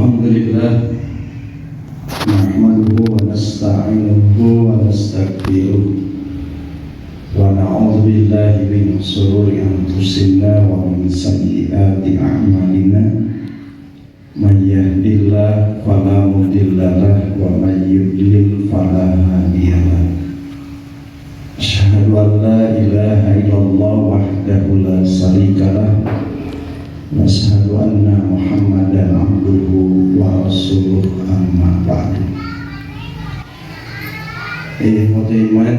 Alhamdulillah nahmaduhu wa nasta'inuhu wa nastaghfiruh wa na'udzu billahi min shururi anfusina wa min sayyiati a'malina may yahdihillahu fala mudilla lahu wa may yudlil fala hadiya lahu. Asyhadu an la ilaha illallah wahdahu la syarika lahu wa asyhadu anna Muhammadan abduhu wa rasuluh amma ba'du. Iman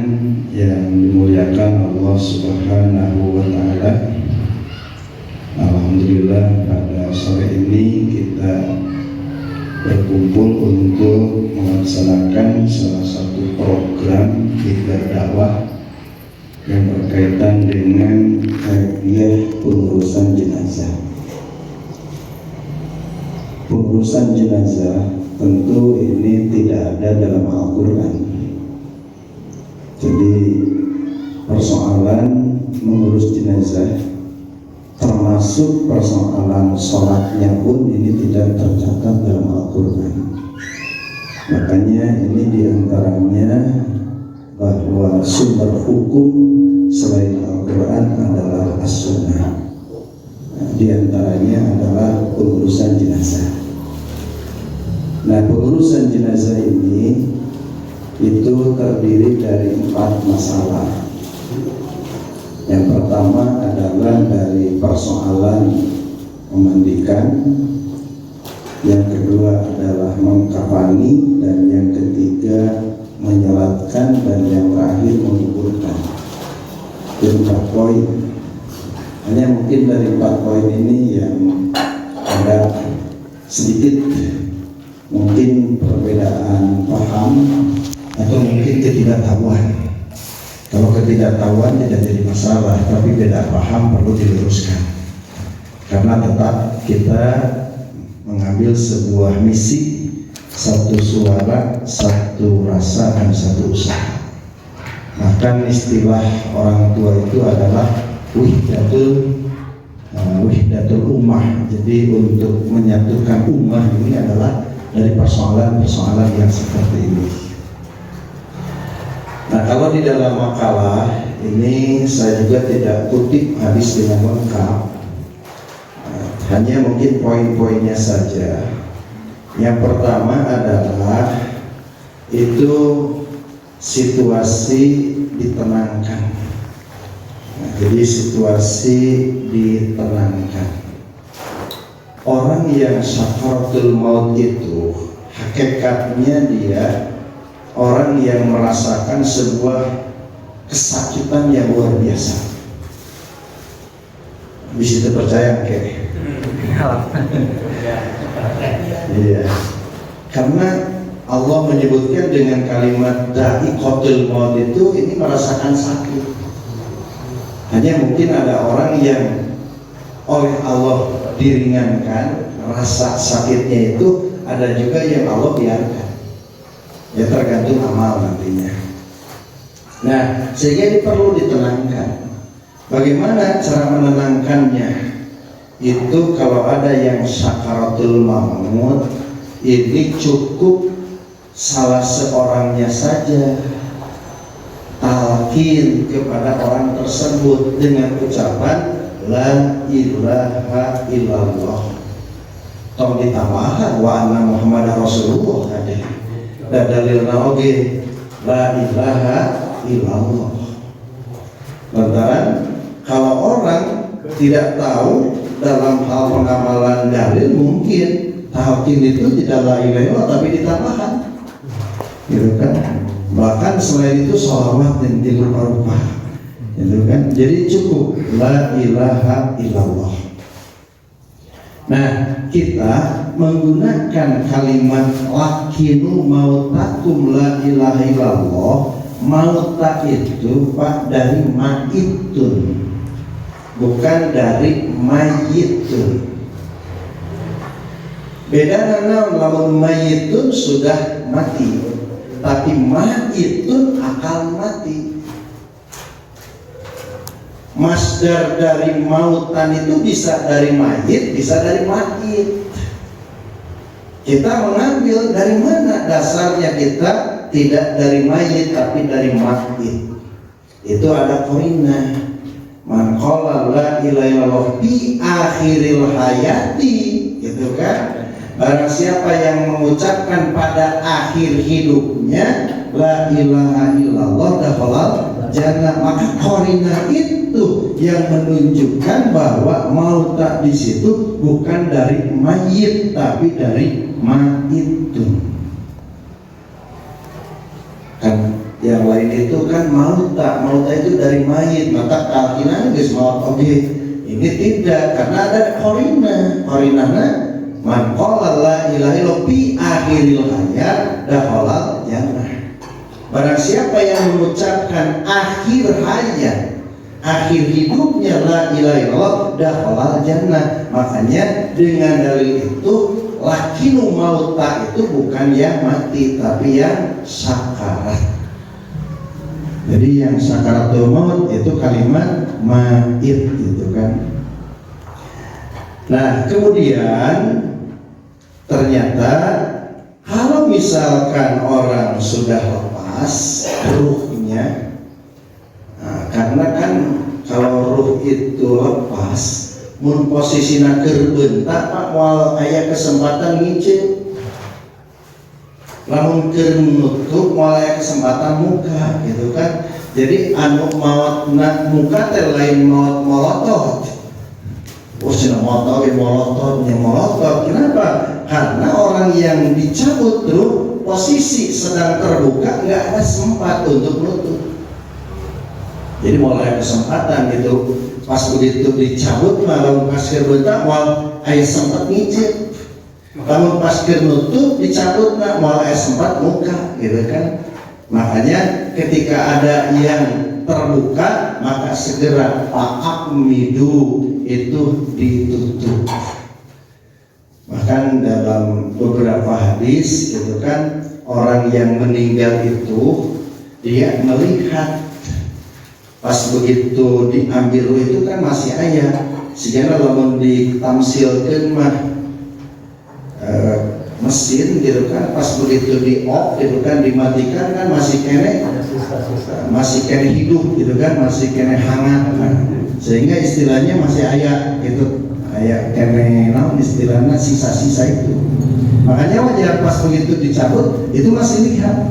yang dimuliakan Allah Subhanahu wa taala. Alhamdulillah pada sore ini kita berkumpul untuk melaksanakan salah satu program kita dakwah yang berkaitan dengan kajian pengurusan jenazah. Pengurusan jenazah tentu ini tidak ada dalam Al-Quran. Jadi persoalan mengurus jenazah termasuk persoalan sholatnya pun ini tidak tercatat dalam Al-Quran. Makanya ini diantaranya bahwa sumber hukum selain Al-Quran adalah As-Sunnah. Di antaranya adalah pengurusan jenazah. Nah, pengurusan jenazah ini itu terdiri dari 4 masalah. Yang pertama adalah dari persoalan memandikan, yang kedua adalah mengkafani, dan yang ketiga menyolatkan, dan yang terakhir menguburkan. Itu 4 poin. Hanya mungkin dari 4 poin ini yang ada sedikit mungkin perbedaan paham atau mungkin ketidaktahuan. Kalau ketidaktahuan tidak jadi masalah, tapi beda paham perlu diluruskan. Karena tetap kita mengambil sebuah misi, satu suara, satu rasa, dan satu usaha. Bahkan istilah orang tua itu adalah wihdatul ummah. Jadi untuk menyatukan ummah ini adalah dari persoalan-persoalan yang seperti ini. Nah, kalau di dalam makalah ini saya juga tidak kutip hadis dengan lengkap, hanya mungkin poin-poinnya saja. Yang pertama adalah itu situasi ditenangkan. Nah, jadi situasi ditenangkan. Orang yang sakaratul maut itu hakikatnya dia orang yang merasakan sebuah kesakitan yang luar biasa. Bisa percaya ke? Iya. Karena Allah menyebutkan dengan kalimat dha'iqatul maut itu ini merasakan sakit. Hanya mungkin ada orang yang oleh Allah diringankan rasa sakitnya itu, ada juga yang Allah biarkan. Ya tergantung amal nantinya. Nah, sehingga ini perlu ditenangkan. Bagaimana cara menenangkannya? Itu kalau ada yang sakaratul maut, ini cukup salah seorangnya saja talqin kepada orang tersebut dengan ucapan la ilaha illallah. Tong ditambahkan wa anna Muhammadar Rasulullah tadi. Dan dalilna oge la ilaha illallah. Lantaran kalau orang tidak tahu dalam hal pengamalan dalil, mungkin talqin itu tidak la ilaha illallah tapi ditambahkan. Gitu kan? Bahkan selain itu sholawat dan tidur rupa, gitu kan? Jadi cukup la ilaha illallah. Nah, kita menggunakan kalimat lakinu mautakum la ilaha illallah. Mauta itu Pak dari maitun, bukan dari mayitun. Beda nana lamun mayitun sudah mati, tapi mayitun akan mati. Masdar dari mautan itu bisa dari mayit, bisa dari mayit. Kita mengambil dari mana? Dasarnya kita tidak dari mayit tapi dari mayit. Itu ada qarinah. Man qala la ilaha illallah fi akhiril hayati, gitu kan? Barang siapa yang mengucapkan pada akhir hidupnya la ilaha illallah dakhalal jannah, maka qarinah itu yang menunjukkan bahwa mauta di situ bukan dari mayit tapi dari maitun. Kan yang lain itu kan mauta itu dari mayit, maka kalkinan geus maut oge. Ini tidak, karena ada qarinahna man qala la ilaha illallah fi akhiril hayat dakhalal jannah. Barang siapa yang mengucapkan akhir hayat, akhir hidupnya la ilaha illallah dakhalal jannah. Makanya dengan dalil itu lakinu mauta itu bukan yang mati tapi yang sakarat. Jadi yang sakaratul maut itu kalimat mait gitu kan. Nah, kemudian ternyata kalau misalkan orang sudah lepas ruhnya, nah, karena kan kalau ruh itu lepas, mun posisina keur bentak Pak moal aya kesempatan ngicil. Lamun keur nutup moal aya kesempatan muka gitu kan. Jadi anu mautna muka teh lain maut molotot. Cenah motor molotot. Kenapa? Karena orang yang dicabut ruh posisi sedang terbuka, nggak ada sempat untuk nutup. Jadi mulai kesempatan gitu. Pas begitu dicabut, malah pas kerbentak, mal ayah sempat ngicip. Lalu pas nutup dicabut, mal ayah sempat muka, gitu kan? Makanya ketika ada yang terbuka, maka segera midu itu ditutup. Bahkan dalam beberapa hadis gitu kan, orang yang meninggal itu dia melihat pas begitu diambil itu kan masih ayah, sehingga lamun ditamsilkeun mah mesin gitu kan, pas begitu di off gitu kan, dimatikan kan masih kene hidup gitu kan, masih kene hangat kan. Sehingga istilahnya masih ayah gitu, ayah kene naon istilahnya sisa-sisa itu. Makanya wajar pas begitu dicabut itu masih lihat,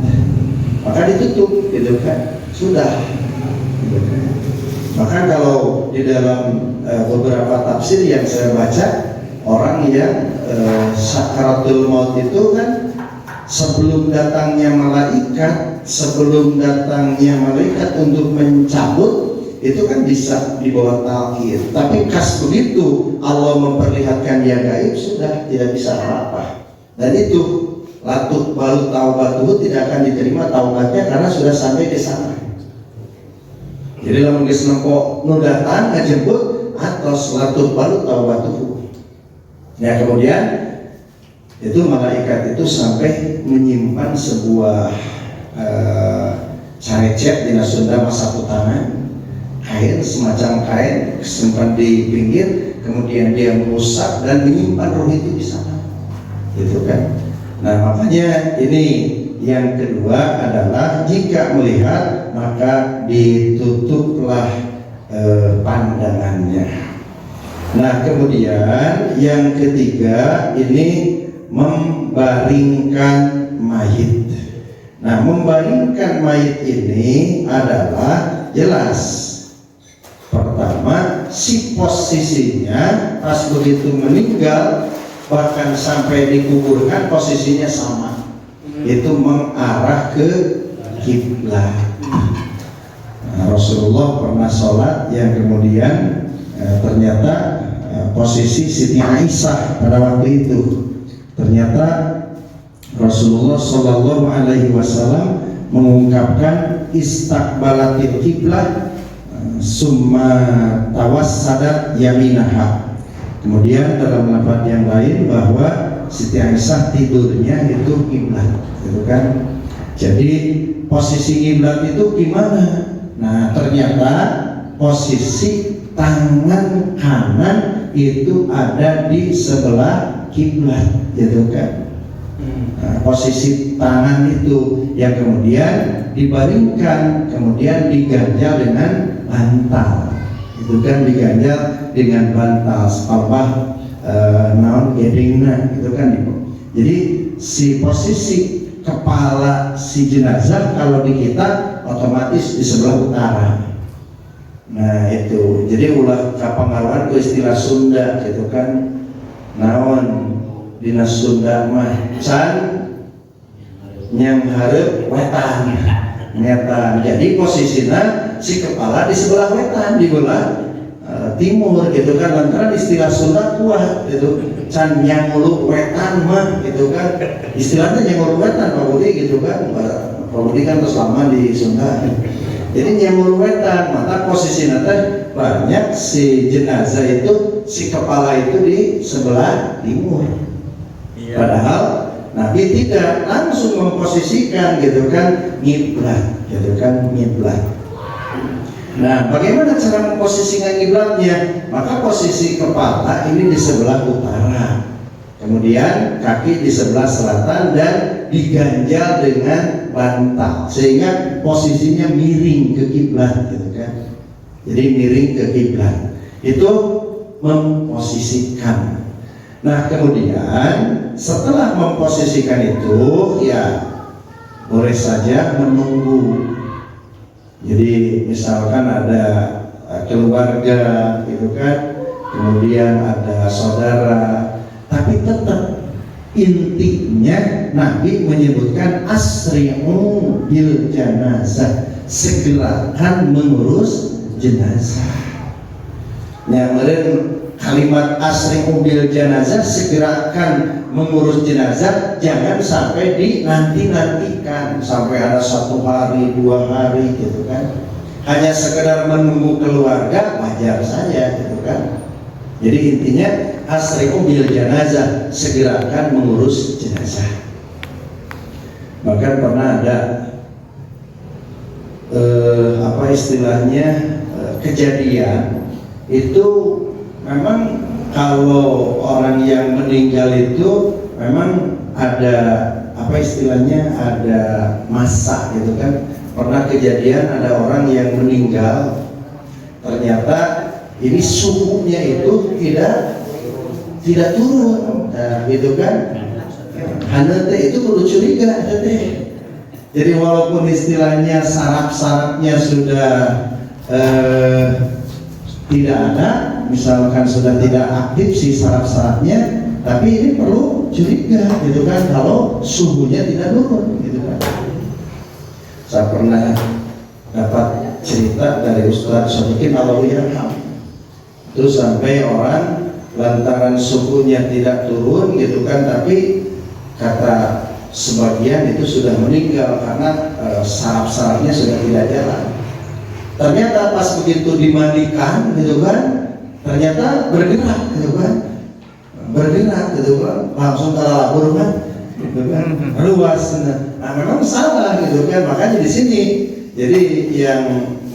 maka ditutup gitu kan, sudah gitu kan. Maka kalau di dalam beberapa tafsir yang saya baca, orang yang sakaratul maut itu kan sebelum datangnya malaikat untuk mencabut itu kan bisa dibawa talqin. Tapi kas begitu Allah memperlihatkan yang gaib, sudah tidak bisa apa-apa. Dan itu latuk balu taubatuhu, tidak akan diterima taubatnya karena sudah sampai ke sana. Jadi lamun geus nempo nu datang ngajemput atos latuk balu taubatuhu. Ya, kemudian itu malaikat itu sampai menyimpan sebuah carecet di Sunda masa tangan, kain semacam kain simpan di pinggir, kemudian dia merusak dan menyimpan ruh itu di sana, gitu kan. Nah, makanya ini yang kedua adalah jika melihat maka ditutuplah pandangannya. Nah, kemudian yang ketiga ini membaringkan mayit. Nah, membaringkan mayit ini adalah jelas. Pertama, si posisinya pas begitu meninggal bahkan sampai dikuburkan posisinya sama. Itu mengarah ke kiblat. Nah, Rasulullah pernah sholat yang kemudian ternyata posisi Siti Aisyah pada waktu itu, ternyata Rasulullah Shallallahu Alaihi Wasallam mengungkapkan istaqbalatil kiblat summa tawassadat yaminaha. Kemudian dalam lafaz yang lain bahwa Siti Aisyah tidurnya itu kiblat, gitu kan? Jadi posisi kiblat itu gimana? Nah, ternyata posisi tangan kanan itu ada di sebelah kiblat, gitu kan? Nah, posisi tangan itu yang kemudian dibaringkan, kemudian diganjal dengan bantal. Itu kan diganjal dengan bantal, sepalbah naon gedingna itu kan. Jadi si posisi kepala si jenazah kalau di kita otomatis di sebelah utara. Nah itu, jadi ulah kapangaruhan ke istilah Sunda gitu kan, naon dinas Sunda mah can nyang hareup wetan ngetan. Jadi posisinya si kepala di sebelah wetan, di belah timur gitu kan, lantaran istilah Sunda kuat gitu, can nyang ulu wetan mah gitu kan, istilahnya nyang ulu wetan Pak Budi gitu kan. Pak Budi kan terus lama di Sunda. Jadi nyang ulu wetan, maka posisinya teh banyak si jenazah itu, si kepala itu di sebelah timur. Padahal Nabi tidak langsung memposisikan gitu kan ngiblat, gitu kan ngiblat. Nah, bagaimana cara memposisikan ngiblatnya? Maka posisi kepala ini di sebelah utara, kemudian kaki di sebelah selatan dan diganjal dengan bantal sehingga posisinya miring ke kiblat, gitu kan. Jadi miring ke kiblat itu memposisikan. Nah kemudian setelah memposisikan itu ya boleh saja menunggu. Jadi misalkan ada keluarga gitu kan, kemudian ada saudara, tapi tetap intinya Nabi menyebutkan asri'u bil janazah, segerakan mengurus jenazah. Yang kalimat asri'u bil janazah, segerakan mengurus jenazah, jangan sampai dinanti-nantikan sampai ada 1 hari 2 hari gitu kan. Hanya sekedar menunggu keluarga wajar saja gitu kan. Jadi intinya asri'u bil janazah, segerakan mengurus jenazah. Bahkan pernah ada apa istilahnya kejadian itu, memang kalau orang yang meninggal itu memang ada apa istilahnya, ada masa gitu kan. Pernah kejadian ada orang yang meninggal, ternyata ini suhunya itu tidak turun, nah, gitu kan. Hanete itu perlu curiga teh. Jadi walaupun istilahnya saraf-sarafnya sudah tidak ada, misalkan sudah tidak aktif si saraf-sarafnya, tapi ini perlu curiga gitu kan kalau suhunya tidak turun gitu kan. Saya pernah dapat cerita dari Ustadz Sadikin Alawiyah, terus sampai orang lantaran suhunya tidak turun gitu kan, tapi kata sebagian itu sudah meninggal karena saraf-sarafnya sudah tidak jalan. Ternyata pas begitu dimandikan gitu kan, ternyata bergerak gitu kan, langsung ke labur kan, gitu kan, luas. Nah memang salah gitu kan, makanya di sini jadi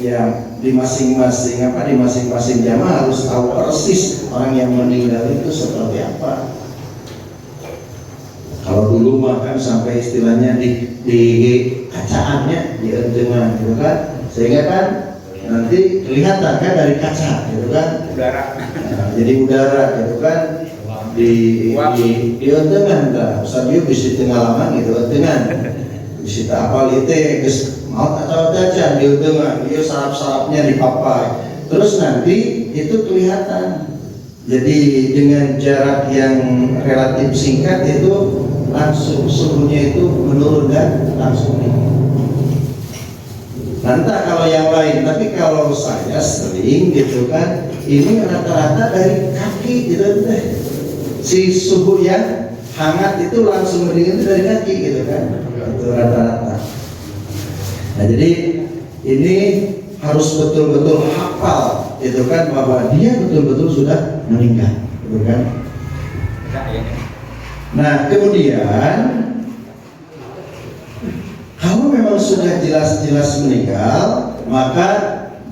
yang di masing-masing jamaah harus tahu persis orang yang meninggal itu seperti apa. Kalau dulu mah kan sampai istilahnya di kacaannya, di enjengan gitu kan, sehingga kan nanti kelihatan kan dari kaca gitu kan, udara. Nah, jadi udara gitu kan di entengan lah. Ustaz Yu bisa pengalaman gitu, entengan bisa apa lite geus maut atau aja di entengan, dia saraf-sarafnya dipapai. Terus nanti itu kelihatan. Jadi dengan jarak yang relatif singkat itu langsung suhunya itu menurun dan langsung tinggi. Nanti kalau yang lain, tapi kalau saya sering gitu kan, ini rata-rata dari kaki gitu deh. Si suhu yang hangat itu langsung mendingin itu dari kaki gitu kan, itu rata-rata. Nah jadi ini harus betul-betul hafal gitu kan, bahwa dia betul-betul sudah meninggal gitu kan. Nah kemudian kalau memang sudah jelas-jelas meninggal, maka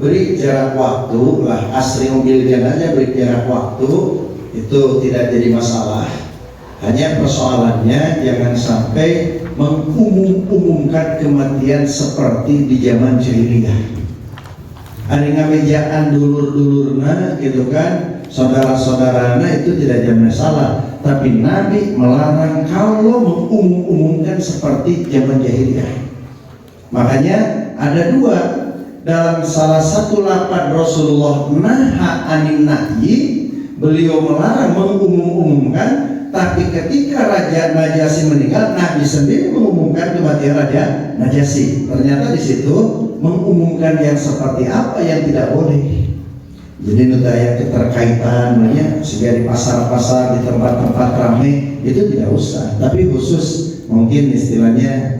beri jarak waktu lah, asri mobil jenazah beri jarak waktu, itu tidak jadi masalah. Hanya persoalannya jangan sampai mengumumkan kematian seperti di zaman jahiliyah. Ada ngamejaan dulur-dulurna gitu kan, saudara-saudarana itu tidak ada masalah. Tapi Nabi melarang kalau mengumumkan seperti zaman jahiliyah. Makanya ada dua dalam salah satu lafaz Rasulullah naha anin nahyi, beliau melarang mengumumkan. Tapi ketika Raja Najasyi meninggal, Nabi sendiri mengumumkan kematian Raja Najasyi. Ternyata di situ mengumumkan yang seperti apa yang tidak boleh. Jadi nudaya keterkaitan, sehingga di pasar-pasar, di tempat-tempat ramai itu tidak usah. Tapi khusus mungkin istilahnya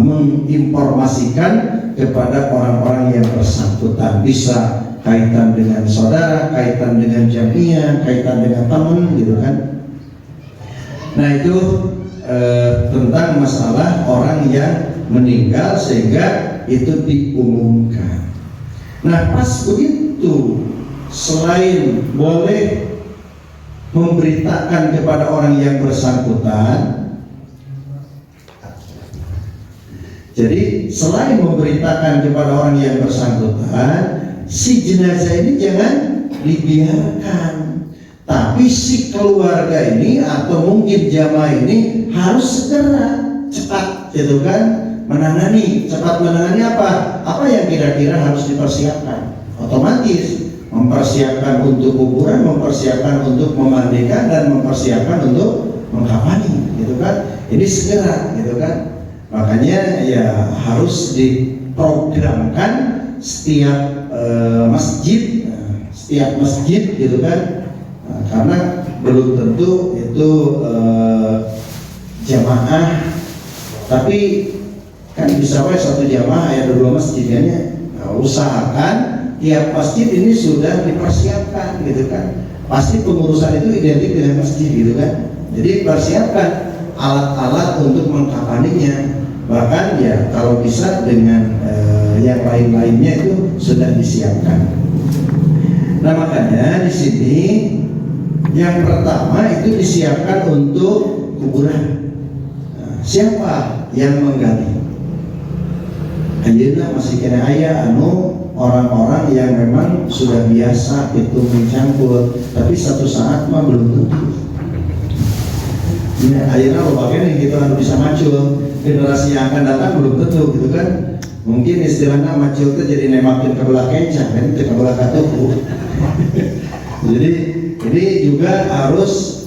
menginformasikan kepada orang-orang yang bersangkutan, bisa kaitan dengan saudara, kaitan dengan jamiah, kaitan dengan teman, gitu kan. Nah itu tentang masalah orang yang meninggal sehingga itu diumumkan. Nah pas begitu, selain boleh memberitakan kepada orang yang bersangkutan, jadi selain memberitakan kepada orang yang bersangkutan, si jenazah ini jangan dibiarkan. Tapi si keluarga ini atau mungkin jamaah ini harus segera cepat gitu kan menangani. Cepat menangani apa? Apa yang kira-kira harus dipersiapkan? Otomatis mempersiapkan untuk kuburan, mempersiapkan untuk memandikan, dan mempersiapkan untuk mengkafani gitu kan. Ini segera gitu kan. Makanya ya harus diprogramkan setiap masjid gitu kan. Karena belum tentu itu jamaah, tapi kan bisa satu jamaah ada 2 masjid kan ya. Usahakan tiap masjid ini sudah dipersiapkan gitu kan. Pasti pengurusan itu identik dengan masjid gitu kan. Jadi persiapkan alat-alat untuk mengkafaninya. Bahkan ya kalau bisa dengan yang lain-lainnya itu sudah disiapkan. Nah makanya di sini yang pertama itu disiapkan untuk kuburan. Nah, siapa yang menggali? Ayeuna masih kena aya orang-orang yang memang sudah biasa itu mencangkul, tapi satu saat mah belum tentu. Ya, ayeuna loba yang kita bisa macul, generasi yang akan datang belum tentu gitu kan. Mungkin istilahnya macul itu jadi nemakin ke belah kencang kan, ke belah katuku. Jadi ini juga harus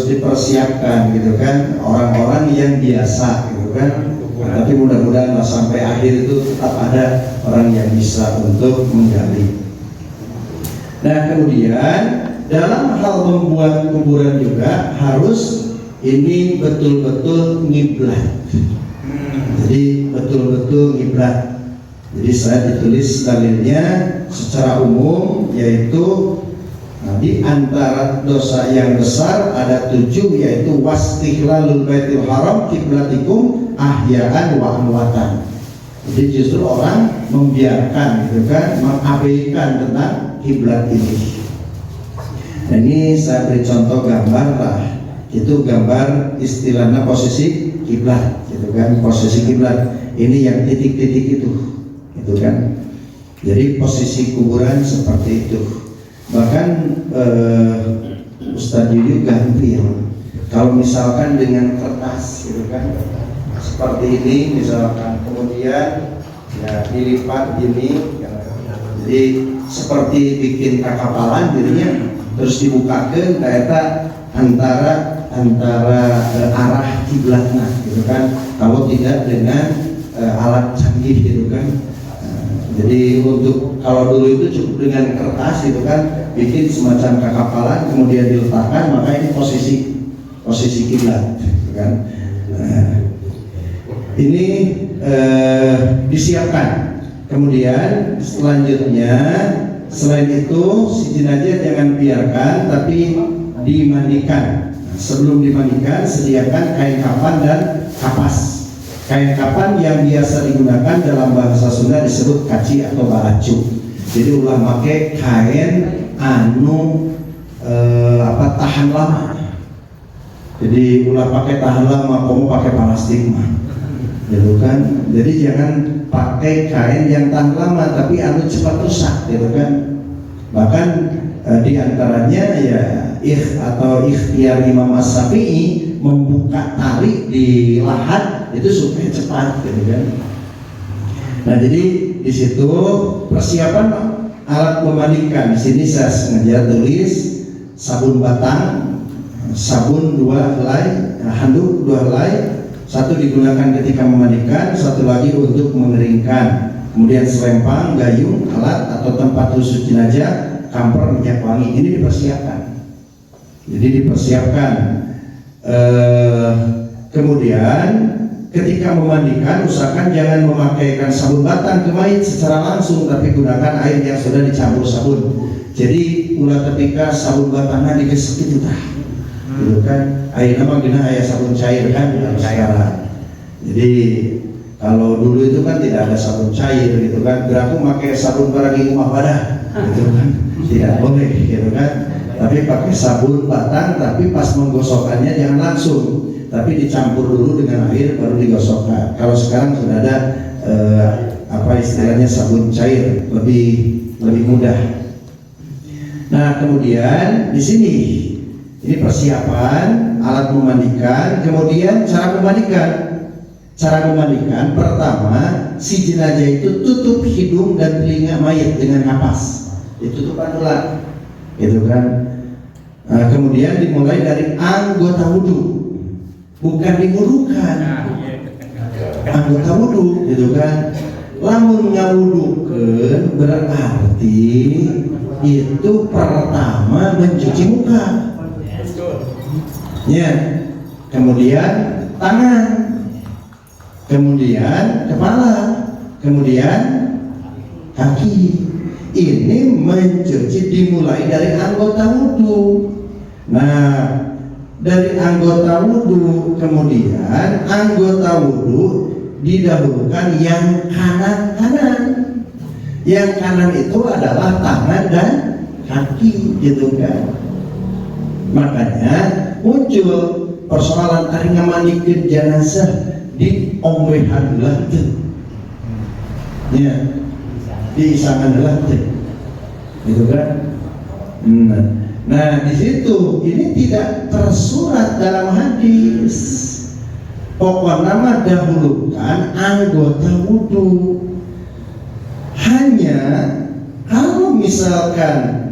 dipersiapkan gitu kan, orang-orang yang biasa gitu kan. Nah, tapi mudah-mudahan sampai akhir itu tetap ada orang yang bisa untuk menggali. Nah kemudian dalam hal membuat kuburan juga harus ini betul-betul ngiblat. Jadi betul-betul ngiblat. Jadi saya ditulis dalilnya secara umum yaitu di antara dosa yang besar ada 7, yaitu wastiglalul baitil haram kiblatikum ahya'an wa amwatan. Jadi justru orang membiarkan gitu kan, mengabaikan tentang kiblat ini. Nah, ini saya beri contoh gambar lah. Itu gambar istilahnya posisi kiblat gitu kan, posisi kiblat. Ini yang titik-titik itu gitu kan. Jadi posisi kuburan seperti itu. Bahkan Ustadz Yuyu ganti ya. Kalau misalkan dengan kertas gitu kan, seperti ini misalkan, kemudian ya dilipat gini ya. Jadi seperti bikin kakapalan jadinya, terus dibukakan ternyata antara arah kiblatnya gitu kan. Kalau tidak dengan alat canggih gitu kan. Jadi untuk kalau dulu itu cukup dengan kertas gitu kan, bikin semacam kakapalan kemudian diletakkan, maka ini posisi kiblat gitu kan. Ini disiapkan. Kemudian selanjutnya selain itu si jenazah jangan biarkan tapi dimandikan. Sebelum dimandikan sediakan kain kafan dan kapas. Kain kafan yang biasa digunakan dalam bahasa Sunda disebut kaci atau balacu. Jadi ulah make kain anu tahan lama. Jadi ulah pakai tahan lama, kamu pakai plastik mah, gitu kan? Jadi jangan pakai kain yang tahan lama, tapi anu cepat rusak, gitu kan? Bahkan di antaranya ya ikhtiar Imam As-Syafi'i membuka tali di lahat itu supaya cepat, gitu kan? Nah, jadi di situ persiapan alat memandikan. Di sini saya sengaja tulis sabun batang, sabun 2 helai, handuk 2 helai, satu digunakan ketika memandikan, satu lagi untuk mengeringkan. Kemudian selempang, gayung, alat atau tempat khusus jenazah, kamper, minyak wangi. Ini dipersiapkan. Jadi dipersiapkan. Kemudian ketika memandikan, usahakan jangan memakaikan sabun batang ke mayit secara langsung, tapi gunakan air yang sudah dicampur sabun. Jadi ulah ketika sabun batangnya digesek itu tah, gitu kan? Air nama guna air sabun cair kan sekarang. Jadi kalau dulu itu kan tidak ada sabun cair, gitu kan? Beraku pakai sabun paragi rumah wadah, gitu kan? Tidak boleh, gitu kan? Tapi pakai sabun batang, tapi pas menggosokkannya jangan langsung, tapi dicampur dulu dengan air baru digosokkan. Kalau sekarang sudah ada apa istilahnya sabun cair, lebih mudah. Nah, kemudian di sini ini persiapan alat memandikan. Kemudian cara memandikan. Cara memandikan pertama, si jenazah itu tutup hidung dan telinga mayat dengan kapas. Ditutup dulu, gitu kan? Nah, kemudian dimulai dari anggota wudhu, bukan dimurukan. Anggota wudhu, gitu kan? Lamun ngawudukeun berarti itu pertama mencuci muka, ya. Kemudian tangan, kemudian kepala, kemudian kaki. Ini mencuci dimulai dari anggota wudhu. Nah, dari anggota wudhu, kemudian anggota wudhu didahulukan yang kanan. Yang kanan itu adalah tangan dan kaki, gitu kan? Makanya muncul persoalan ari ngamandikeun jenazah di ombehan heula teu. Ya, di isangan heula teu. Gitu kan? Nah, di situ ini tidak tersurat dalam hadis. Pokoknya nama dahulukan anggota wudhu. Hanya kalau misalkan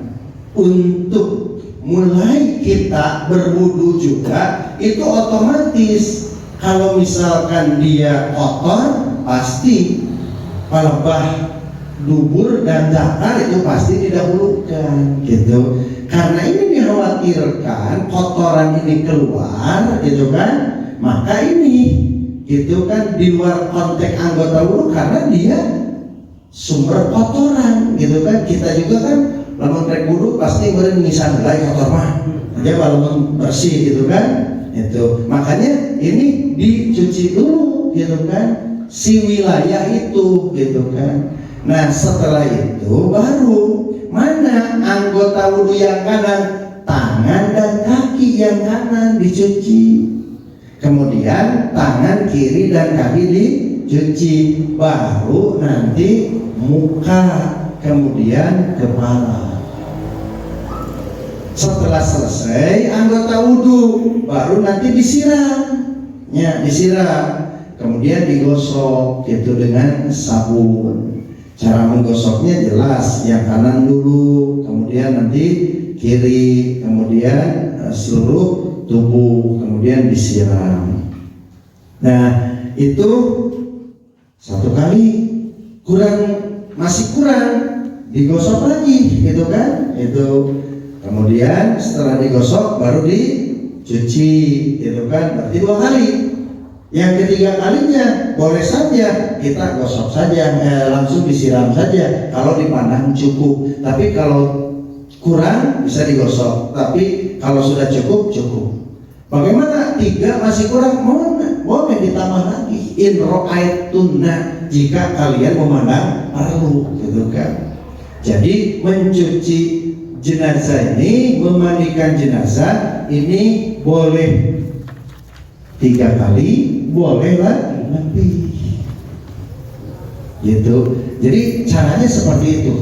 untuk mulai kita berwudhu juga, itu otomatis kalau misalkan dia kotor, pasti pelebah dubur dan zakar itu pasti didahulukan, gitu. Karena ini dikhawatirkan kotoran ini keluar, gitu kan? Maka ini, gitu kan, di luar konteks anggota wudhu karena dia sumber kotoran, gitu kan? Kita juga kan lamun rek wudhu pasti meureun ngisan heula kotor mah. Aja walaupun bersih, gitu kan? Itu. Makanya ini dicuci dulu, gitu kan? Si wilayah itu, gitu kan? Nah, setelah itu baru mana anggota wudhu yang kanan, tangan dan kaki yang kanan dicuci. Kemudian tangan kiri dan kaki dicuci. Baru nanti muka, kemudian kepala. Setelah selesai anggota wudhu, baru nanti disiram. Ya, disiram. Kemudian digosok, gitu, dengan sabun. Cara menggosoknya jelas, yang kanan dulu, kemudian nanti kiri, kemudian seluruh tubuh, kemudian disiram. Nah, itu satu kali, masih kurang, digosok lagi, gitu kan? Itu. Kemudian setelah digosok baru dicuci, gitu kan? Berarti 2 kali. Yang ketiga kalinya boleh saja kita gosok saja, langsung disiram saja kalau dipandang cukup. Tapi kalau kurang bisa digosok. Tapi kalau sudah cukup. Bagaimana 3 masih kurang? Boleh ditambah lagi. In ro'aitunna, jika kalian memandang perlu, gitu kan? Jadi mencuci jenazah ini, memandikan jenazah ini boleh 3 kali, boleh lebih. Gitu. Jadi caranya seperti itu.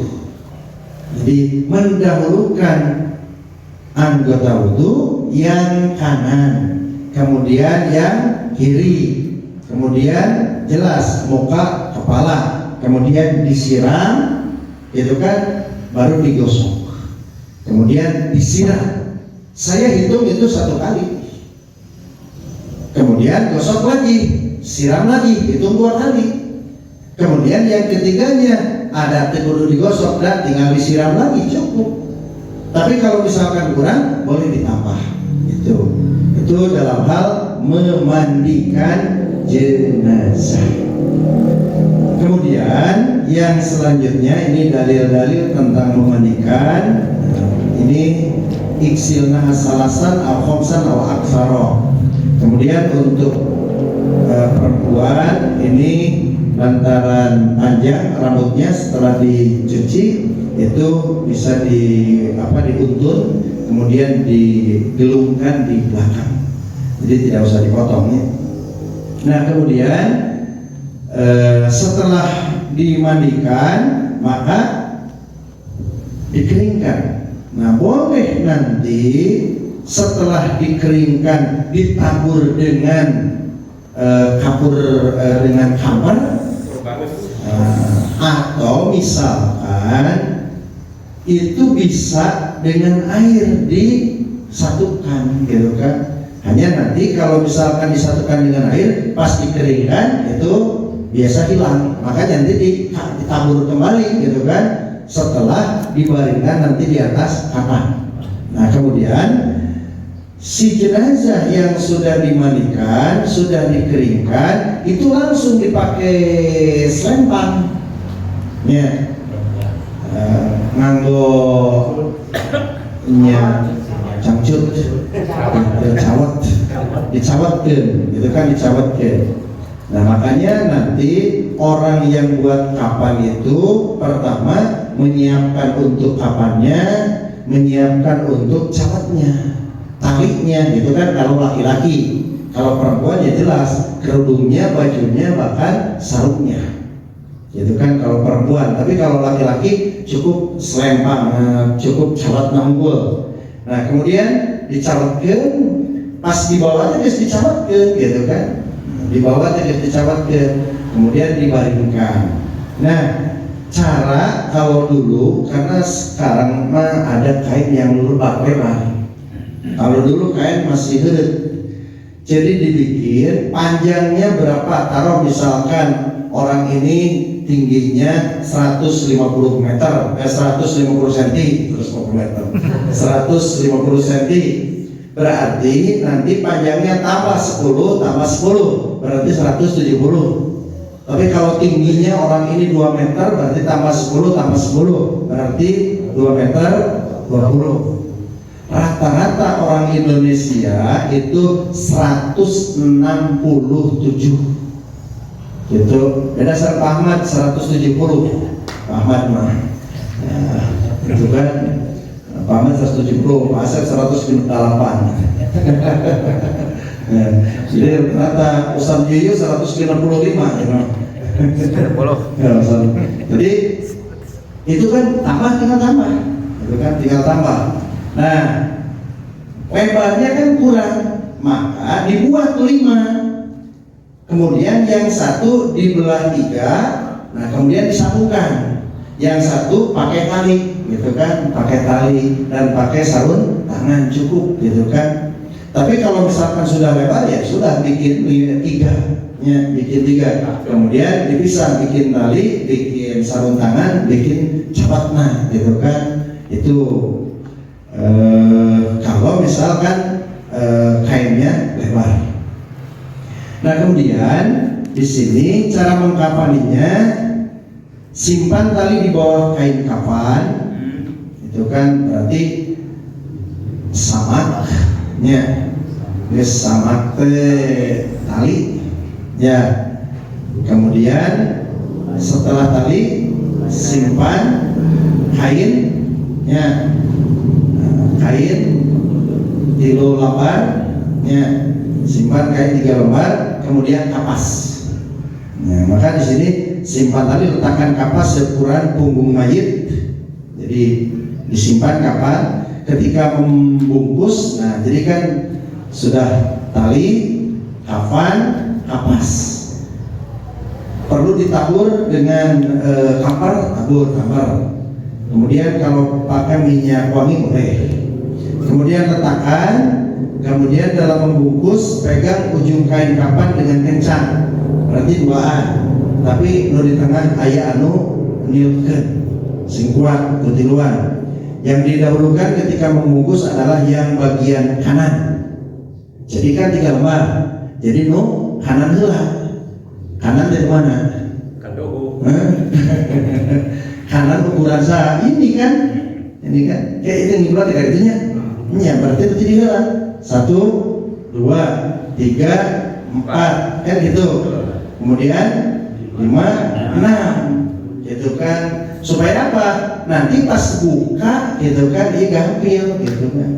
Jadi mendahulukan anggota wudu yang kanan, kemudian yang kiri, kemudian jelas muka, kepala, kemudian disiram, itu kan baru digosok, kemudian disiram. Saya hitung itu 1 kali, kemudian gosok lagi, siram lagi, hitung 2 kali, kemudian yang ketiganya ada kudu digosok dan tinggal disiram lagi, cukup. Tapi kalau misalkan kurang boleh ditambah. Itu dalam hal memandikan jenazah. Kemudian yang selanjutnya ini dalil-dalil tentang memandikan. Ini iksilna salasan au khamsan au aksara. Kemudian untuk perempuan ini lantaran panjang rambutnya setelah dicuci itu bisa diuntun, kemudian digelungkan di belakang, jadi tidak usah dipotong ya. Nah kemudian setelah dimandikan maka dikeringkan. Nah boleh nanti setelah dikeringkan ditabur dengan kapur dengan kamar, atau misalkan itu bisa dengan air disatukan, gitu kan. Hanya nanti kalau misalkan disatukan dengan air pas dikeringkan itu biasa hilang, maka nanti ditabur kembali, gitu kan, setelah dibaringkan nanti di atas kapan. Nah kemudian si jenazah yang sudah dimandikan, sudah dikeringkan, itu langsung dipakai selempang ya, nganggo cangcut, dicawatkan, gitu kan, dicawatkan. Nah makanya nanti orang yang buat kapan itu pertama menyiapkan untuk kapannya, menyiapkan untuk cawatnya, talinya, gitu kan, kalau laki-laki. Kalau perempuan ya jelas kerudungnya, bajunya, bahkan sarungnya, gitu kan, kalau perempuan. Tapi kalau laki-laki cukup selempang, cukup cawat nanggul. Nah kemudian dicawatkan, pas di bawahnya harus dicawatkan, gitu kan, di bawahnya harus dicawatkan, kemudian dibaringkan. Nah cara kalau dulu, karena sekarang mah ada kain yang lebar. Kalau dulu kain masih heret, jadi dibikin panjangnya berapa, taruh misalkan orang ini tingginya 150 meter, 150 cm, terus 150 meter, 150 cm, berarti nanti panjangnya tambah 10, tambah 10, berarti 170. Tapi kalau tingginya orang ini 2 meter, berarti tambah 10, tambah 10, berarti 2 meter 20. Rata-rata orang Indonesia itu 167, gitu. Beda sama Pak Ahmad 170, Pak Ahmad mah, itu kan, Pak Ahmad 170, Pak Asep 108. Jadi rata Ustaz Yuyu 195, ya. Jadi itu kan tinggal tambah, itu kan tinggal tambah. Nah lebarnya kan kurang, maka dibuat 5, kemudian yang satu dibelah 3, nah kemudian disambungkan, yang satu pakai tali, gitu kan, pakai tali dan pakai sarung tangan, cukup, gitu kan. Tapi kalau misalkan sudah lebar ya sudah, bikin 3 ya, bikin 3, kemudian dipisah, bikin tali, bikin sarung tangan, bikin capatna, gitu kan. Itu kalau misalkan kainnya lebar. Nah kemudian di sini cara mengkafaninya, simpan tali di bawah kain kafan, itu kan berarti samaknya, samak tali ya. Kemudian setelah tali simpan kainnya, kain 3 lembar, ya, simpan kain 3 lembar, kemudian kapas. Nah, maka di sini simpan tali, letakkan kapas seukuran punggung mayit. Jadi disimpan kapan? Ketika membungkus. Nah, jadi kan sudah tali, kafan, kapas. Perlu ditabur dengan kampar, tabur kampar. Kemudian kalau pakai minyak wangi boleh. Kemudian letakkan. Kemudian dalam membungkus pegang ujung kain kapan dengan kencang. Berarti 2an. Tapi nu di tengah aya anu niupkeun sing kuat kutiluan. Yang didahulukan ketika membungkus adalah yang bagian kanan. Jadi kan 3 lembar. Jadi nu kanan heula. Kanan dari mana? Kadogo. Kanan ukuran sah ini kan? Ini kan? Kayak itu ngiblat ya itunya. Ya berarti itu jadi heula. 1, 2, 3, 4 kan gitu. Kemudian 5, 6 gitu kan. Supaya apa? Nanti pas buka gitu kan dia gampil gitu kan.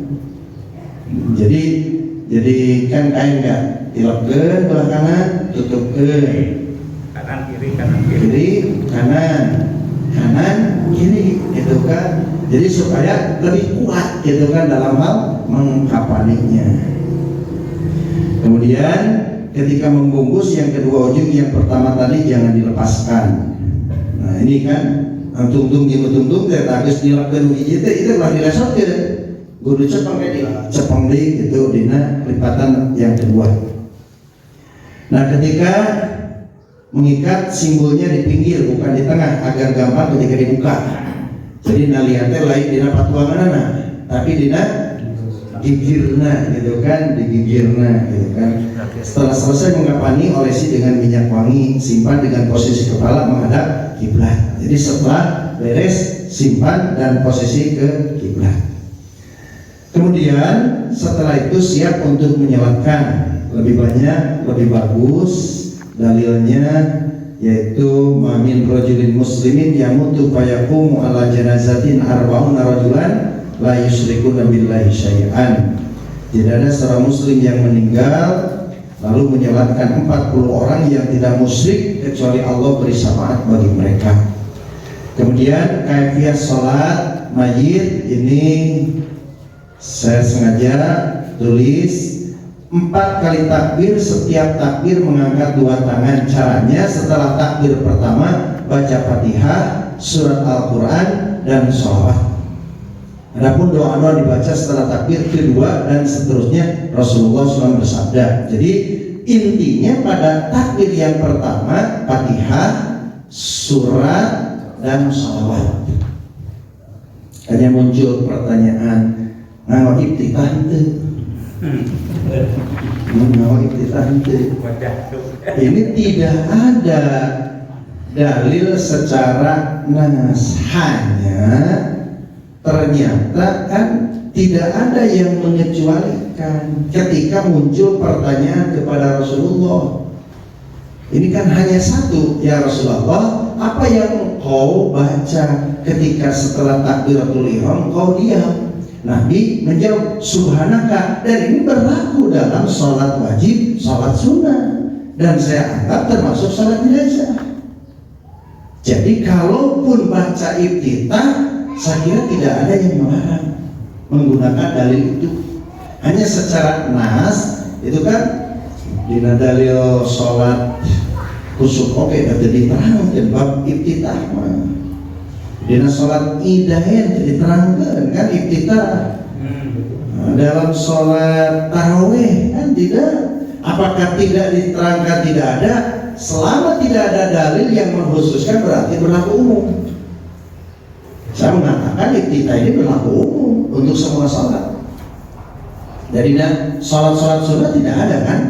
Jadi kan kain enggak tilapkeun belah kanan, tutupkeun. Kanan kiri, kanan kiri. Kiri, kanan, kiri gitu kan. Jadi supaya lebih kuat gitu kan dalam hal mengkapaninya. Kemudian ketika membungkus yang kedua ujung yang pertama tadi jangan dilepaskan. Nah, ini kan tungtung geus dilapkeun hiji teh itu lah diresotkeun. Kudu cepeng deui gitu dina lipatan yang kedua. Nah, ketika mengikat simbolnya di pinggir bukan di tengah agar gampang ketika dibuka. Jadi nalian teh lain dina patuanganna, tapi dina gigirna gitu kan, digigirna gitu kan. Setelah selesai mengapani, olesi dengan minyak wangi, simpan dengan posisi kepala menghadap kiblat. Jadi setelah beres simpan dan posisi ke kiblat. Kemudian setelah itu siap untuk menyelatkan. Lebih banyak, lebih bagus dalilnya yaitu mamin rajulin muslimin yamutu fayaqumu ala janazatin arba'una rajulan la yusyrikuna billahi syai'an. Tidak ada seorang muslim yang meninggal lalu menyelatkan 40 orang yang tidak musyrik kecuali Allah beri syafaat bagi mereka. Kemudian kaifiat salat mayit ini saya sengaja tulis 4 kali takbir, setiap takbir mengangkat 2 tangan. Caranya setelah takbir pertama baca Fatihah, surat Al-Quran dan sholawat. Adapun doa-doa dibaca setelah takbir kedua dan seterusnya Rasulullah SAW bersabda. Jadi intinya pada takbir yang pertama Fatihah, surat dan sholawat. Hanya muncul pertanyaan, nah iftitah itu. Ini tidak ada dalil secara nas, hanya ternyata kan tidak ada yang mengecualikan ketika muncul pertanyaan kepada Rasulullah. Ini kan hanya satu, ya Rasulullah, apa yang engkau baca ketika setelah takbiratul ihram engkau diam? Nabi menjawab subhanaka, dan ini berlaku dalam sholat wajib, sholat sunnah, dan saya anggap termasuk sholat jenazah. Jadi kalaupun baca iftitah, saya kira tidak ada yang melarang menggunakan dalil itu. Hanya secara nas itu kan di dalil sholat kusuk oke berarti diterangkan bab iftitah mah. Dina sholat idahen diterangkan kan iftitah. Dalam sholat tarawih kan tidak. Apakah tidak diterangkan? Tidak ada. Selama tidak ada dalil yang mengkhususkan berarti berlaku umum. Saya mengatakan iftitah ini berlaku umum untuk semua sholat. Jadi sholat sunnah tidak ada kan?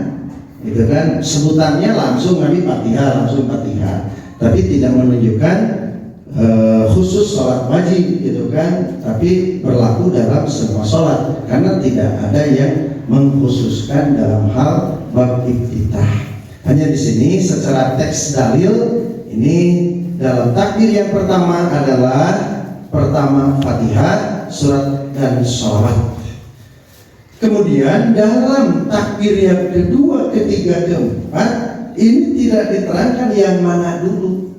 Itu kan sebutannya langsung Nabi Fatihah, langsung Fatihah. Tapi tidak menunjukkan khusus sholat wajib gitu kan, tapi berlaku dalam semua sholat karena tidak ada yang mengkhususkan dalam hal bab iftitah. Hanya di sini secara teks dalil ini dalam takbir yang pertama adalah pertama Fatihah, surat dan sholawat. Kemudian dalam takbir yang kedua, ketiga, keempat, ini tidak diterangkan yang mana dulu.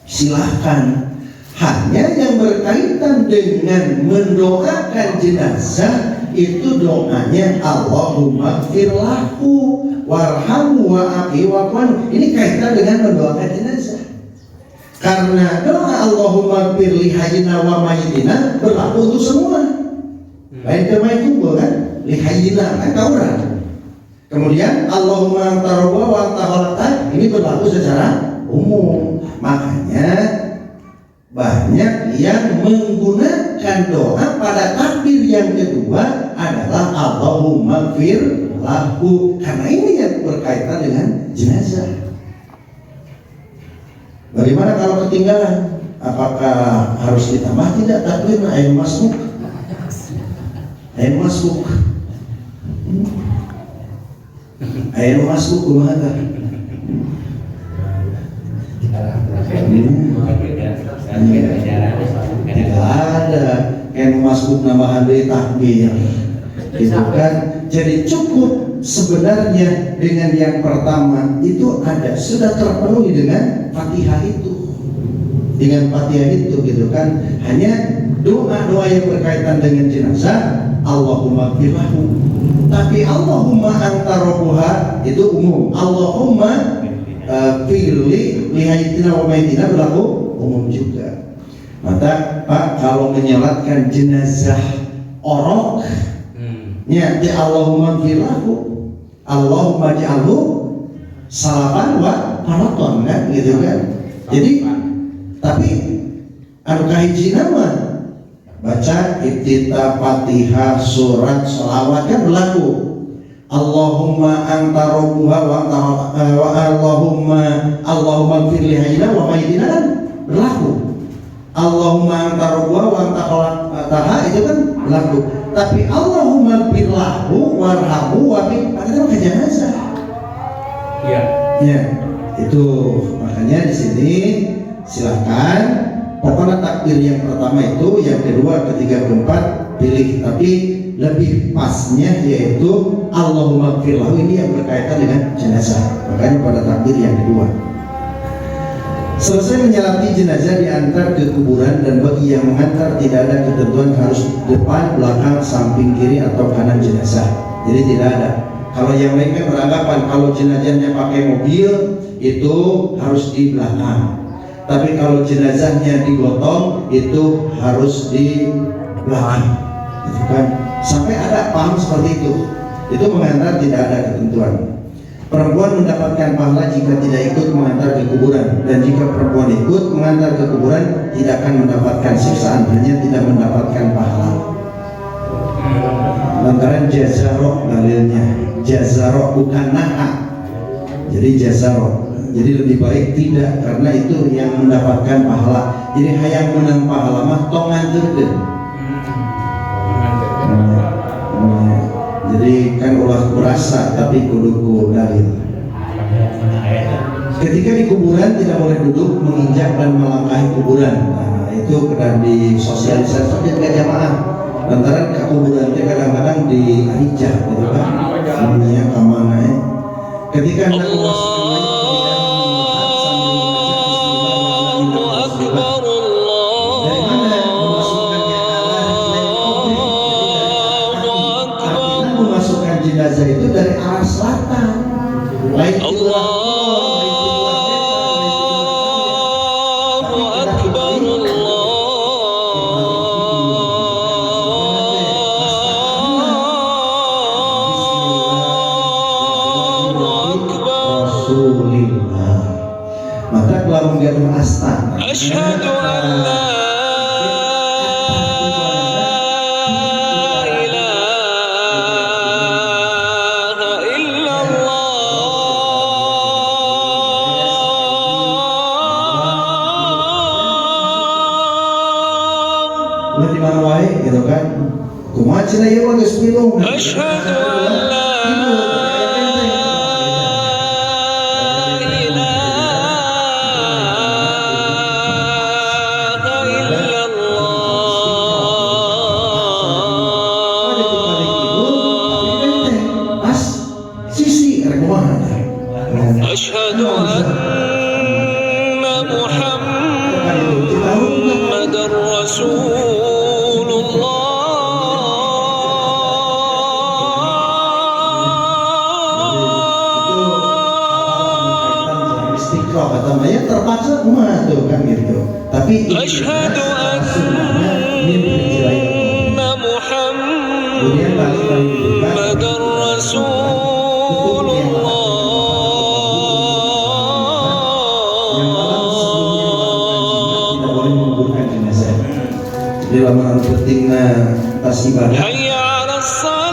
Silahkan. Hanya yang berkaitan dengan mendoakan jenazah itu doanya Allahumma gfir lahu warhamhu wa'afi wa'afwan. Ini kaitan dengan mendoakan jenazah. Karena doa Allahumma gfir li hayyina wa mayyitina berlaku untuk semua. Lain ke mayit kan? Li hayyina kan kauran. Kemudian Allahumma anta rabbuh wa anta khalaqta ini berlaku secara umum. Makanya banyak yang menggunakan doa pada takbir yang kedua adalah Allahumma gfir lahu, karena ini yang berkaitan dengan jenazah. Bagaimana kalau ketinggalan? Apakah harus ditambah? Tidak, takbir ayat masbuk. Ayat masbuk. Ayat masbuk kumaha? Tidak ada yang masuk nambahan dari takbir, itu kan. Jadi cukup sebenarnya dengan yang pertama itu ada, sudah terpenuhi dengan Fatihah itu, gitu kan. Hanya doa-doa yang berkaitan dengan jenazah Allahumma gfir lahu. Tapi Allahumma anta rabbuha itu umum. Allahumma firli lihayitina wa mayitina berlaku umum juga. Maka Pak, kalau menyolatkan jenazah orok, niati Allahumma firlahu, Allahumma ja'alhu salapan wa paraton kan, gitu kan. Jadi tapi anu kahiji nama baca iftitah Fatihah, surat, sholawat kan berlaku. Allahumma anta rabbuha wa Allahumma gfir li hayyina wa mayyitina kan berlaku. Allahumma anta rabbuha wa anta khalaqtaha itu kan berlaku. Tapi Allahumma gfir lahu warhamhu wa itu ke jenazah. Iya. Ya, itu makanya di sini silakan. Pokoknya takbir yang pertama itu, yang kedua, ketiga, keempat pilih. Tapi lebih pasnya yaitu Allahumma gfir lahu ini yang berkaitan dengan jenazah. Makanya pada takbir yang kedua. Selesai menyolati jenazah diantar ke kuburan, dan bagi yang mengantar tidak ada ketentuan harus depan, belakang, samping, kiri atau kanan jenazah. Jadi tidak ada. Kalau yang lain kan beranggapan kalau jenazahnya pakai mobil itu harus di belakang. Tapi kalau jenazahnya digotong itu harus di belakang. Itu kan sampai ada paham seperti itu. Itu mengantar tidak ada ketentuan. Perempuan mendapatkan pahala jika tidak ikut mengantar ke kuburan, dan jika perempuan ikut mengantar ke kuburan tidak akan mendapatkan siksaan, hanya tidak mendapatkan pahala. Lantaran jazarok dalilnya, jazarok bukan naha, jadi jazarok. Jadi lebih baik tidak, karena itu yang mendapatkan pahala. Jadi hayang menang pahala mah tong nganterkeun. Jadi kan ulah kurasa tapi kudu dalil. Ketika di kuburan tidak boleh duduk, menginjak dan melangkahi kuburan. Nah, itu kena disosialisasi dengan jamaah. Lantaran ke kuburan itu kadang-kadang diinjak, gitu kan? Namanya kemana ya? Ketika hendak memasukkan mayat ke jenazah itu dari arah selatan. Allah Akbar, Rasulillah. Maka kalau gaduh astana, asyhadu an la di mana wae gitu kan. Kumaha cenah ieu mah geus pilung. Asyhadu an la ilaha illallah fitrah kata Maya terpaksa umat tuh kan gitu. Tapi Asyhadu sunnahnya min rijlai anna kemudian balik juga Muhammadar Rasulullah. yang malam sebelumnya melakukan jimat tidak boleh menguburkan jenazah. Jadi lamaran pentingnya tas ibadah. Hayya 'alas salah.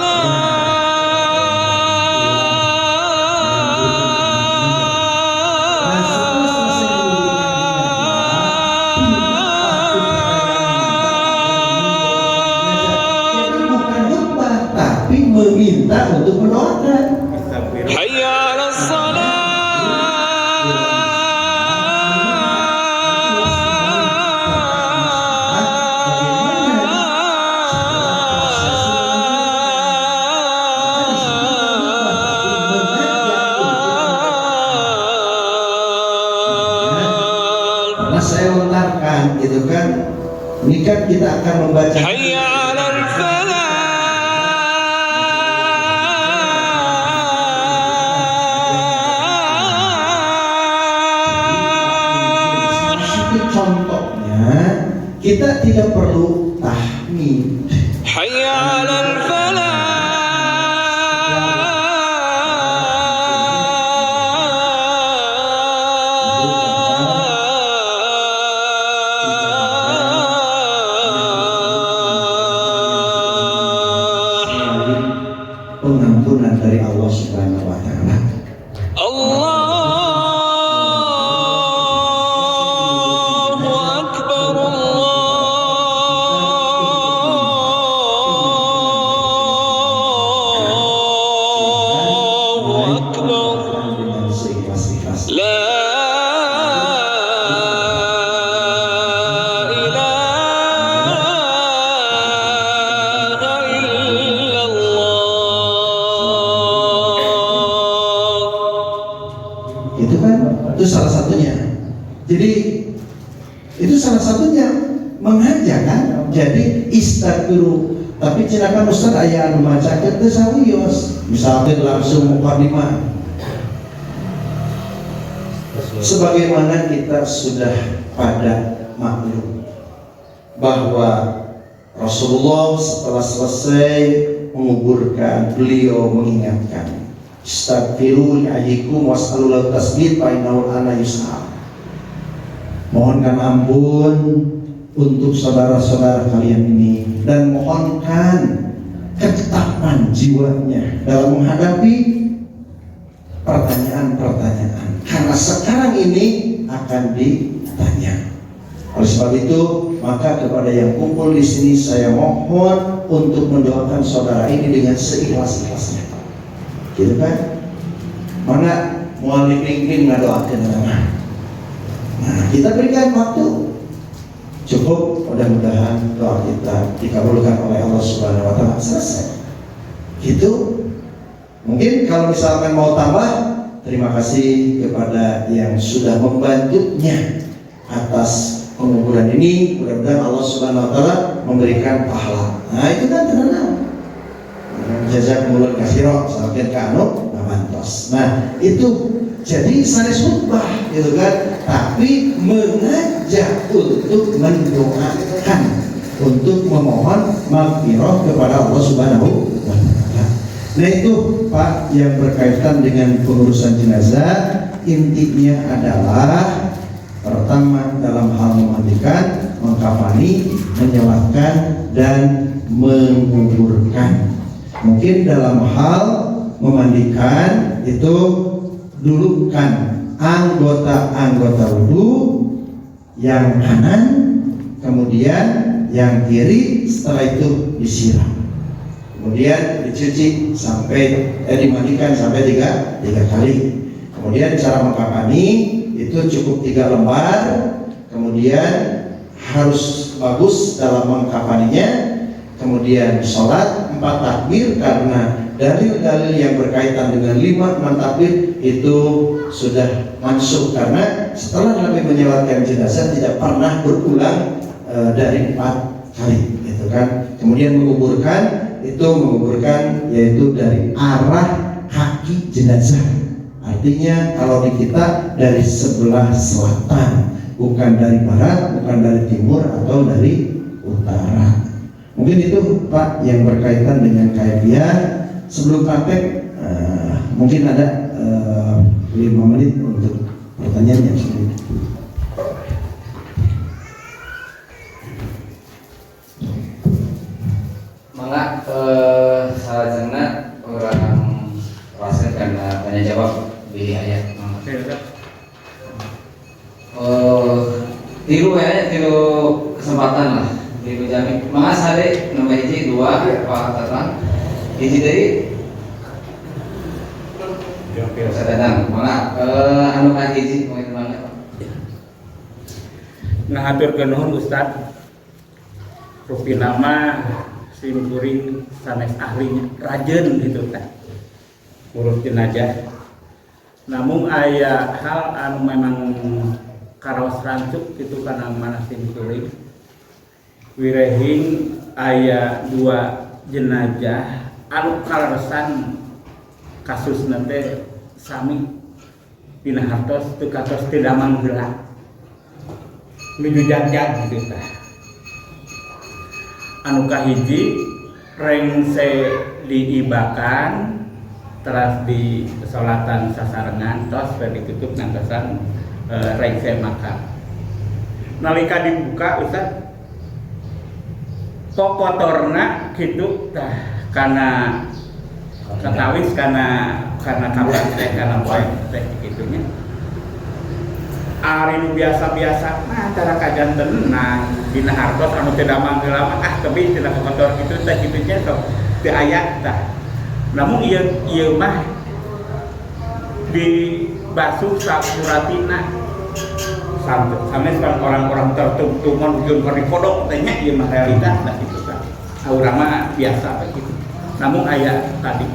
Meminta untuk mendoakan. Hayya 'alas salah. Nah, saya lontarkan gitu kan. Ini kan kita akan membaca Hayya 'alal falah. contohnya kita tidak perlu tahmid. Hayya 'alal falah. Pengampunan dari Allah Subhanahu wa taala. Allahu Akbar, Allahu Akbar. Dengan seikhlas-ikhlas. La ilaha illallah. Itu kan itu salah satunya. Jadi itu salah satunya mengajak kan. Jadi istaghfiru. Tapi cinakan Ustaz aya anu macakeun teu sawios. Misalkan langsung mukadimah. Sebagaimana kita sudah pada maklum bahwa Rasulullah setelah selesai menguburkan, beliau mengingatkan, Astaghfiru li'ayikum was'alullahu tasbih fa'innahu ana yus'al. Mohonkan ampun untuk saudara-saudara kalian ini dan mohonkan ketetapan jiwanya dalam menghadapi pertanyaan-pertanyaan, karena sekarang ini akan ditanya. Oleh sebab itu, maka kepada yang kumpul di sini saya mohon untuk mendoakan saudara ini dengan seikhlas-ikhlasnya. Gitu kan? Mana mualif ingin ngadoakeun nama. Nah, kita berikan waktu. Cukup, mudah-mudahan doa kita dikabulkan oleh Allah Subhanahu wa taala. Selesai. Gitu. Mungkin kalau misalkan mau tambah, terima kasih kepada yang sudah membantunya atas penguburan ini. Mudah-mudahan Allah Subhanahu wa taala memberikan pahala. Nah, itu kan tenang. Jazakumullah khairan saking kanu ngamantos. Nah, itu jadi sanes khutbah gitu kan, tapi mengajak untuk mendoakan, untuk memohon maghfirah kepada Allah Subhanahu wa taala. Nah, itu Pak yang berkaitan dengan pengurusan jenazah, intinya adalah pertama dalam hal memandikan, mengkafani, menyolatkan dan menguburkan. Mungkin dalam hal memandikan itu dulukan anggota-anggota wudu yang kanan, kemudian yang kiri, setelah itu disiram, kemudian dicuci sampai dimandikan sampai tiga kali. Kemudian cara mengkafani itu cukup 3 lembar, kemudian harus bagus dalam mengkafaninya. Kemudian sholat 4 takbir, karena dalil-dalil yang berkaitan dengan 5-6 takbir itu sudah masuk, karena setelah Nabi menyolatkan jenazah tidak pernah berulang dari 4 kali, gitu kan. Kemudian menguburkan yaitu dari arah kaki jenazah Artinya kalau di kita dari sebelah selatan, bukan dari barat, bukan dari timur atau dari utara. Mungkin itu Pak yang berkaitan dengan kaifiah. Sebelum praktek mungkin ada 5 menit untuk pertanyaannya. Mangga salah cenah orang proses karena tanya jawab di ayat. Tilu kesempatan lah, tilu jami. Mangga sade nomor hiji dua Pak Tatang. Hiji dari Ustaz Tatang. Mangga anu ka hiji poin mangga. Ngahaturkeun nuhun Ustaz. Rupi nama simkuring sanes ahlinya rajin gitu teh. Urus jenazah. Namun aya hal anu memang karaos rancuk gitu kana mana simkuring. Wirehing aya 2 jenazah anu kaleresan kasus nanti sami dina hartos teu katos teu damang heula. Nuju jajag gitu tah. Anu kahiji rengse diibakan teras di solatan sasarengan tos ditutup ngantosan rengse makan. Nalika dibuka Ustaz kotorna kitu tah kana katawis kana kapan teh kana poe teh kitunya. Ari nu biasa-biasa mah cara kajan tenang dina hartos anu teu damang heula mah teuing tina kotor kitu teh kitu nya sok teu aya tah. Namun ieu mah dibasuh sakuratina sanes kan orang-orang tertentu mun bikin kari kodok teh nya ieu mah realitas tah kitu tah. Urang mah biasa begitu. Namun aya tadi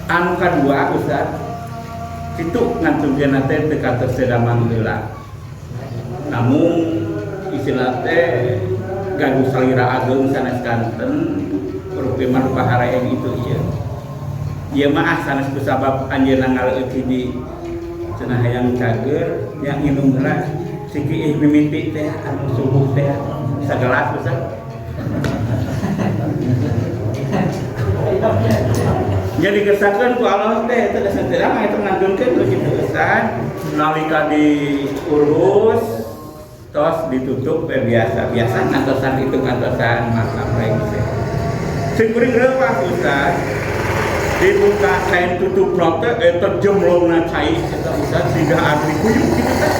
anu kadua Ustaz itu ngantungkeun teh teu katos teu damang heula. Namun istilah teh gaduh salira ageung sanes kanten rupi mah paharaeng itu ieu. Ieu mah sanes kusabab anjeunna ngaleut hiji cenah hayang cager yang minum heula siki mimiti teh anu subuh teh sagelas Ustaz. Jadi kesakeun ku Allah teh teu dasar mah eta ngantungkeun kitu Ustaz. Nalika diurus tos ditutup biasa ngantosan itu ngantosan makam rengse. Sing kuring reuwas Ustaz. Dibuka kain tutup teh eta jemlongna cai eta Ustaz siga asli kuyuk kitu teh.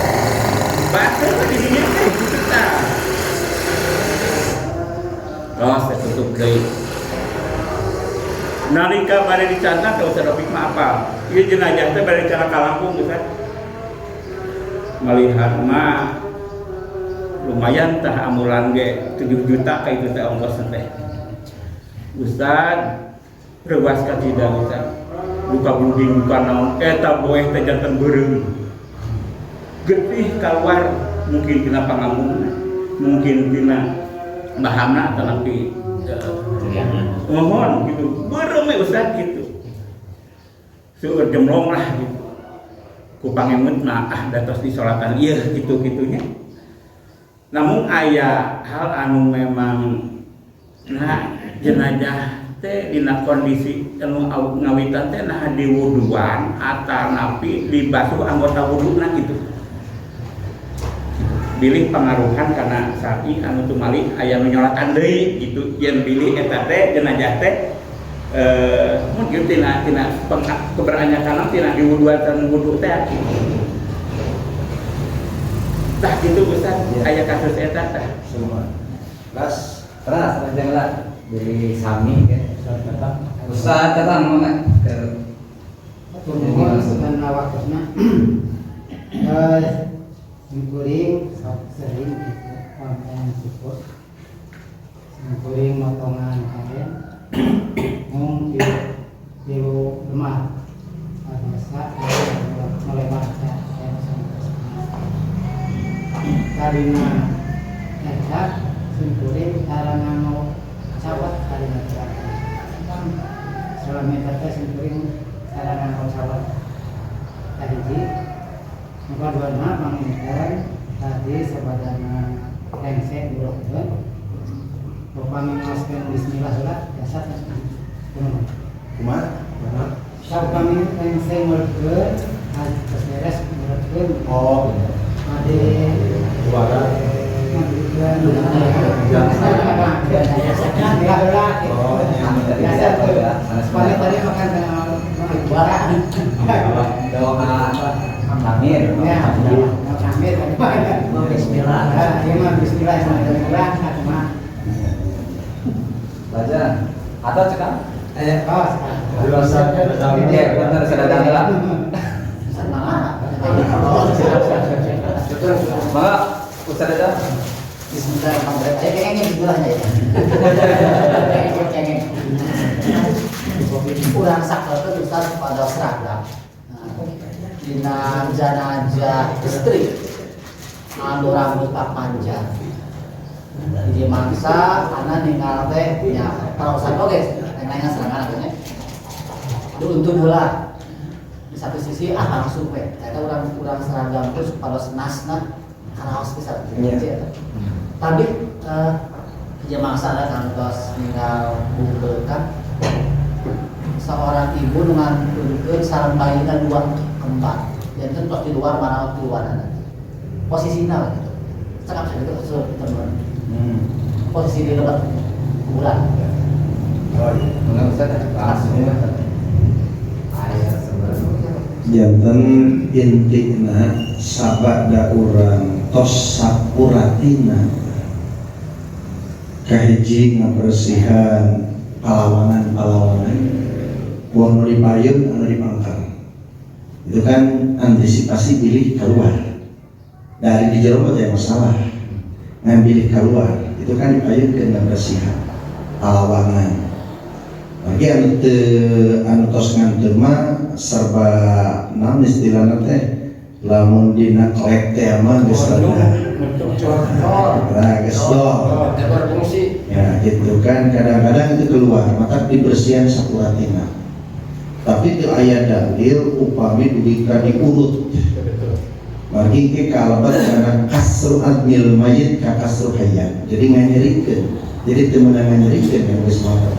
Batur di dinya teh kitu tah. Tos tutup deui. Nalika bade dicandak teu usah Rafiq mah apa. Ieu jenazah teh bade dicandak ka Lampung Ustaz. Malihat mah lumayan tah amulan ge 7 juta ka itu teh ongkos teh. Ustaz reuwas ka tidak Ustaz. Luka bunding bukan naon eta boeh teh janten beureum. Getih keluar mungkin tina pangamun, mungkin tina bahamna tapi mohon gitu, beureum Ustaz gitu. Seueur jemlong lah gitu. Ku pangemut mah datos di salatan ieu kitu-kitunya. Namun aya hal anu memang jenazah teh dina kondisi anu ngawitan teh nah diwuduan atanapi dibasuh anggota wuduna gitu. Bilih pangaruhan karena sapi anu tumali aya nu nyolatan deui gitu. Yen bilih eta teh jenazah teh mungkin tina keberanyakan tina diwuduan wudu teh. Tah gitu Ustaz, aya kasus eta tah. Semua. Teras janganlah dari sami kan. Ustaz Tatang mangga ke Tuhan waktunya singkuring sering gitu konten support singkuring motongan kain mung di rumah biasa melewatnya karena edak singkuring karena mau cawat karena selama tete singkuring sarana ucapan hiji nomor 2 manginten tadi sabadana rengsek urutkeun upami ngoskeun bismillah heula biasa kumaha upami rengsek urutkeun geus beres urutkeun oh ade suara Sekali tadi makan Doa Amir. Ya, Amir. Bismillah. Bismillah. Baca atau cekam? Oh, Oke, benar sedang lah. Maka Ustaz ada Bismillahirrahmanirrahim. Kurang saklek Ustaz pada seragam. Dina jenazah istri anu rambut panjang. Di mangsa ana ninggal teh nya tarosan oge nengengan serangan atunya. Untuk heula. Di satu sisi langsung we. Eta urang seragam terus pada senasna karaos pisan. Tapi jemaah sana kantos ninggal bungkeulkan seorang ibu ngantunkeun sareng bayina 2 kembar. Janten tos di luar mana keluaran. Posisina gitu. Cakap saya itu teman. Posisi di dekat kuburan. oh iya Enggak usah bahas semua. Ayat sebenarnya. Janten intina sabada urang tos sapuratina kahiji ngabersihan palawanan wong dipayun anu dipangkal itu kan antisipasi pilih keluar dari di jero teh masalah ngambil keluar itu kan dipayun ke ngabersihan palawanan lagi anu tos nganteun mah serba naon istilahna teh lamun dina klek teh mah geus ya gitu kan kadang-kadang itu keluar maka dibersihan sapuratina tapi itu aya dalil upami dudika diurut bagi ke kalabat karena kasru admil mayit ka kasru hayat jadi nganyerikeun jadi temen nganyerikeun yang geus mata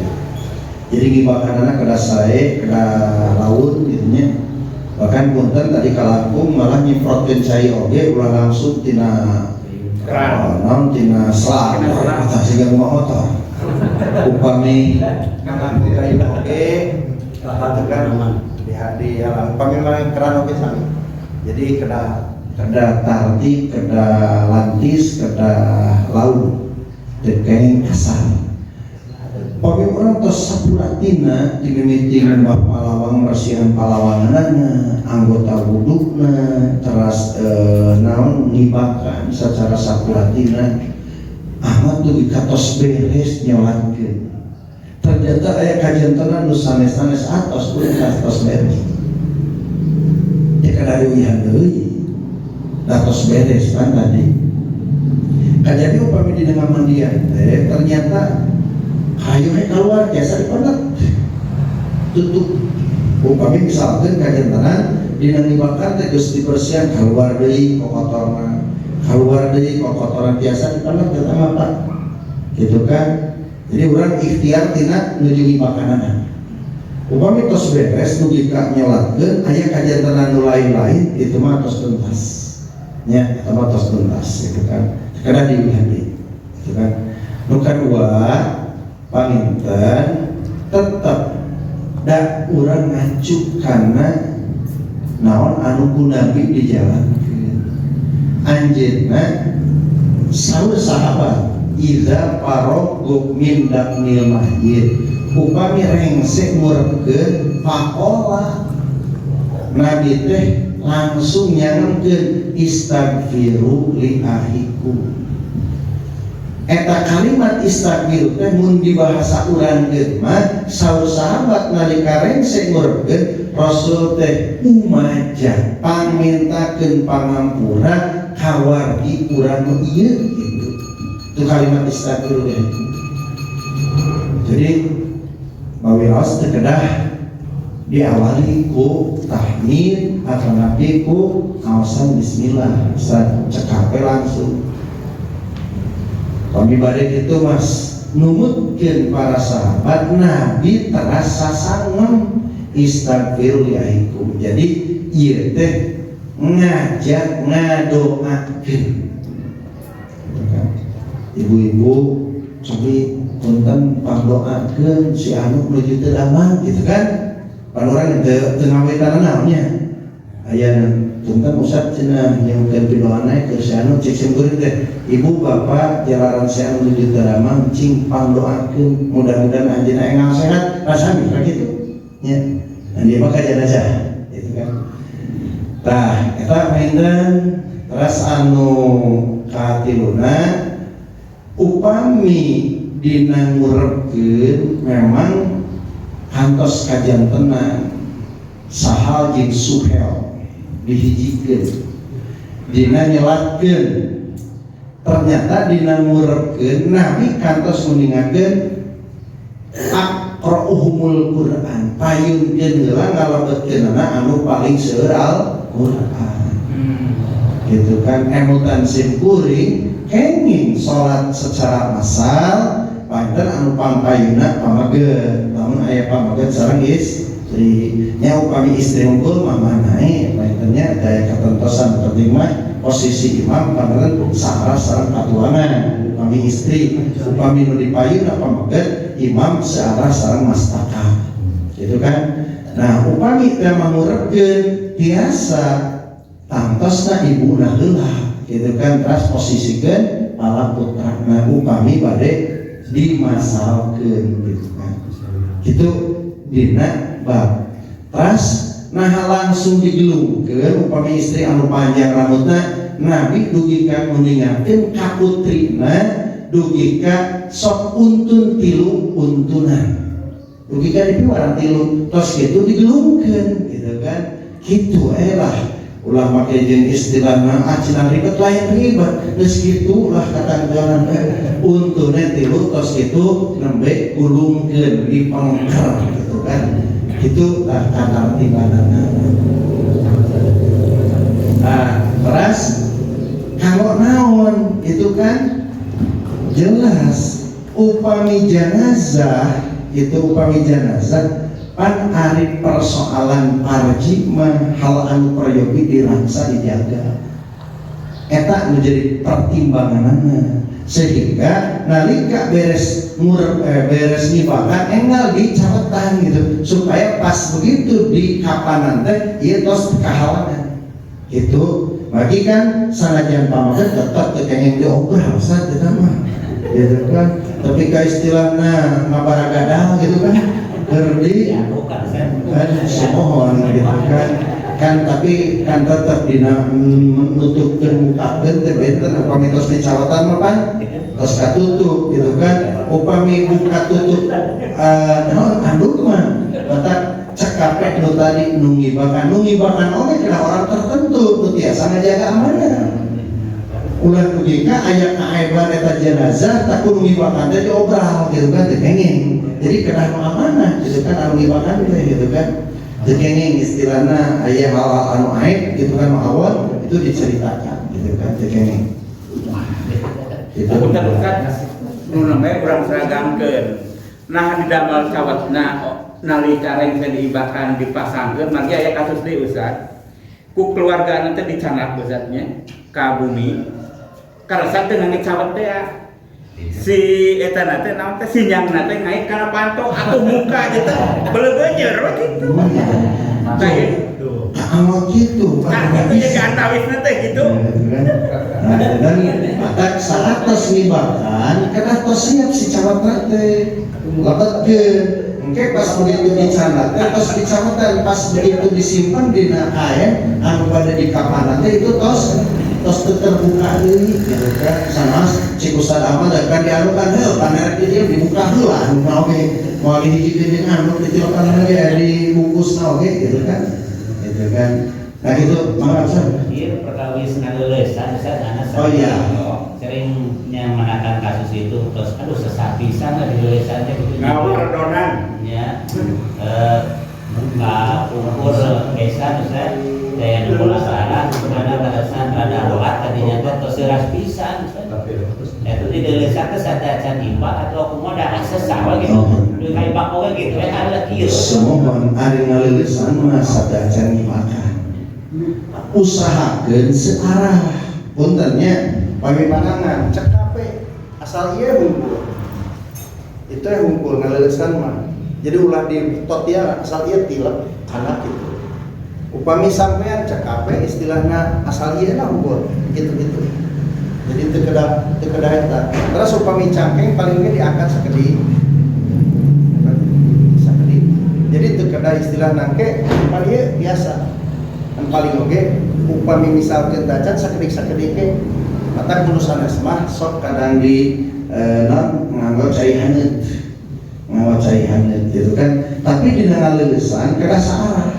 jadi gibakanana kada sae kada laun gitu nya bahkan punten tadi kalangkung malah nyemprotkeun cai oge ulah langsung tina non tina selang atau sehingga motor upami karena budaya oke tekan di alam upami mana keran oke sami jadi kada tarti kada lantis kada laut dekeng kasar upami orang tos sapuratina di mimiting mbah palawang bersihan palawanganna anggota wudukna teras naon ngibakan secara sapuratina amat tuh dikatos beres nyolatkeun ternyata aya kajentenan nu sanes-sanes atos pun katos beres ya kada wihan deui datos beres kan tadi kajadi upami di dengan mandian ternyata hayu keluar biasa dipendet tutup upami misalkan kajentenan dina ngibakan teh geus dibersihan keluar deui kokotoran biasa dipendet teh mata gitu kan jadi urang ikhtiar tina nuju ngibakanana upami tos beres nu dika nyolatkeun aya kajentenan nu lain-lain itu mah tos tuntas nya eta mah tos tuntas gitu kan kada diulangi gitu kan nu kadua panginten tetep da urang ngacu kana naon anu ku nabi dijalankeun anjeunna saur sahabat iza paroguk min daknil mayyit upami rengsek ngurepkeun pakola nabi teh langsung nyanengkeun istaghfiru li ahikum eta kalimat istaghfir teh mun dibahasa urangkeun mah saur sahabat nalika rengsek ngurepkeun Rasul teh umaja pamintakeun pangampura kawargi urang nu ieu gitu. Itu kalimat istaghfir teh. Jadi mawios teh kedah diawali ku tahmid atau nabi ku awasan bismillah, cekape langsung. Kami balik itu mas numutkeun para sahabat Nabi terasa sangem istighfirulaikum. Jadi ieu teh ngajak ngadoakeun. Ibu-ibu cobi punten pandoakeun si anu menuju teu damang gitu kan. Pan urang teu ngawetan naonnya. Aya punten Ustaz cenah nyaungkeun pidoana ke si anu cek simkuring teh. Ibu bapak jalaran si anu menuju teu damang cing pandoakeun mudah-mudahan anjeunna engang sehat. Rasami kitu. Nya. Andi mah ka jenazah gitu kan. Tah eta mainten terus anu katiluna upami dina ngurepkeun memang kantos kajian tenang Sahal jeung Suhel dihijikeun dina nyelatkeun ternyata dina ngurepkeun Nabi kantos nguningakeun aqra'uhumul Quran payunkeun heula ngalebetkeunana anu paling seueur Al-Qur'an gitu kan emutan simkuring kenging salat secara massal panten anu pampayuna pamageun lamun aya pamageun sareng istri nya upami istri unggul mah manae pantennya daya ketentosan penting mah posisi imam panten salah sareng katuangan upami istri upami nu dipayuna pamageun imam searah sareng mastaka gitu kan. Nah upami teh mangurepkeun tiasa tangtosna ibuna heula gitu kan terus posisikeun pala putrana upami bade dimasalkeun gitu kan. Itu dina bab. Terus nah langsung digelungkeun upami istri anu panjang rambutna Nabi dugi ka nguningakeun ka putrina dugi ka sok untun tilu untunan. Dugi ka dipiwarang tilu tos kitu digelungkeun gitu kan. Kitu lah ulah make jeung istilahna acinan ribet lain ribet geus kitu lah katanggalan untune tilu tos kitu nembe gulungkeun dipengker gitu kan. Itu lah katartibanana. Nah, terus kalau naon itu kan jelas upami jenazah pan ari persoalan parji mah hal anu prayogi dirangsa dijaga eta menjadi pertimbanganana sehingga nalika beres nyibakan enggal dicatetan gitu supaya pas begitu di kapanan teh ieu tos kahalangan gitu bagi kan sanajan pamageun tetep teu kenging diobral saeutik mah gitu kan tapi ka istilahna ngabaragadang gitu kan berdi semohon gitu kan tapi kan tetap dina menutupkeun mukakeun teh benten upami tos dicawatan mah pan tos katutup gitu kan upami buka tutup naon anduk mah batak cekape nu tadi nungibakan oge kana orang tertentu nu tiasa ngajaga amanah ulah dugika aya kaaiban eta jenazah takun nungibakan teh diobral gitu kan teu kenging jadi kedah amanah gitu kan anu ngibakan teh gitu kan teu kenging istilahna aya hal-hal anu aib gitu kan awal itu diceritakan gitu kan teu kenging itu punten Ustaz nu namanya urang seragamkeun nah di damal cawatna nalika rengsen diibakan dipasangkeun mangga aya kasus deui Ustaz ku keluarga nanti dicanak Ustaznya ka bumi karasa teu ngangge cawat teh si eta nate naon teh sinyang nate ngaik kana panto atuh muka aja teh beuleugeunyer we kitu tah itu amal kitu nah itu jadi antawisna teh gitu dan batak saratos ngibakan kana tos siap si cawat teh lebetkeun engke pas begitu dicanak teh tos dicawatan pas begitu disimpan dina kain anu pada di kapanan teh itu tos terbuka deui gitu kan sama cik Ustaz Ahmad kan diarukan heuh pamer dia dibuka heula anu oge moal hiji-hiji anu ditilokan lagi dibungkusna oge gitu kan nah itu mangga Ustaz ieu perkawis ngaleulesan Ustaz anak oh iya sering nyamanakan kasus itu terus aduh sesapisan lah dileulesannya gitu ngawur donan ya enggak pisan Ustaz. Daya nu bola salah sebenarnya batasan rada roat tadinya teh tos seuras pisan. Eta di deuleusah teh sadacan imba atau kumaha da akses saha gitu. Deui ka ibak oge gitu ada kieu. Semohon ari ngaleulesan mah sadacan imakan. Usahakeun searah. Puntennya pamipanangan cek kape asal ieu hungkul. Itu yang hungkul ngaleulesan mah. Jadi ulah di totiara asal ieu tilep kana kitu. Upami sampean cek kape istilahna asal ieu na hungkul gitu-gitu. Jadi teu kedah eta. Terus upami cangkeng paling ge diangkat sakedi. Jadi teu kedah istilah nangke paling ieu biasa. Yang paling oge upami misalkeun dacan sakedik-sakedik ke mata kudu sanes mah sok kadang di nganggo cai haneut. Nganggo cai haneut gitu kan. Tapi dina ngaleulesan kada saarah.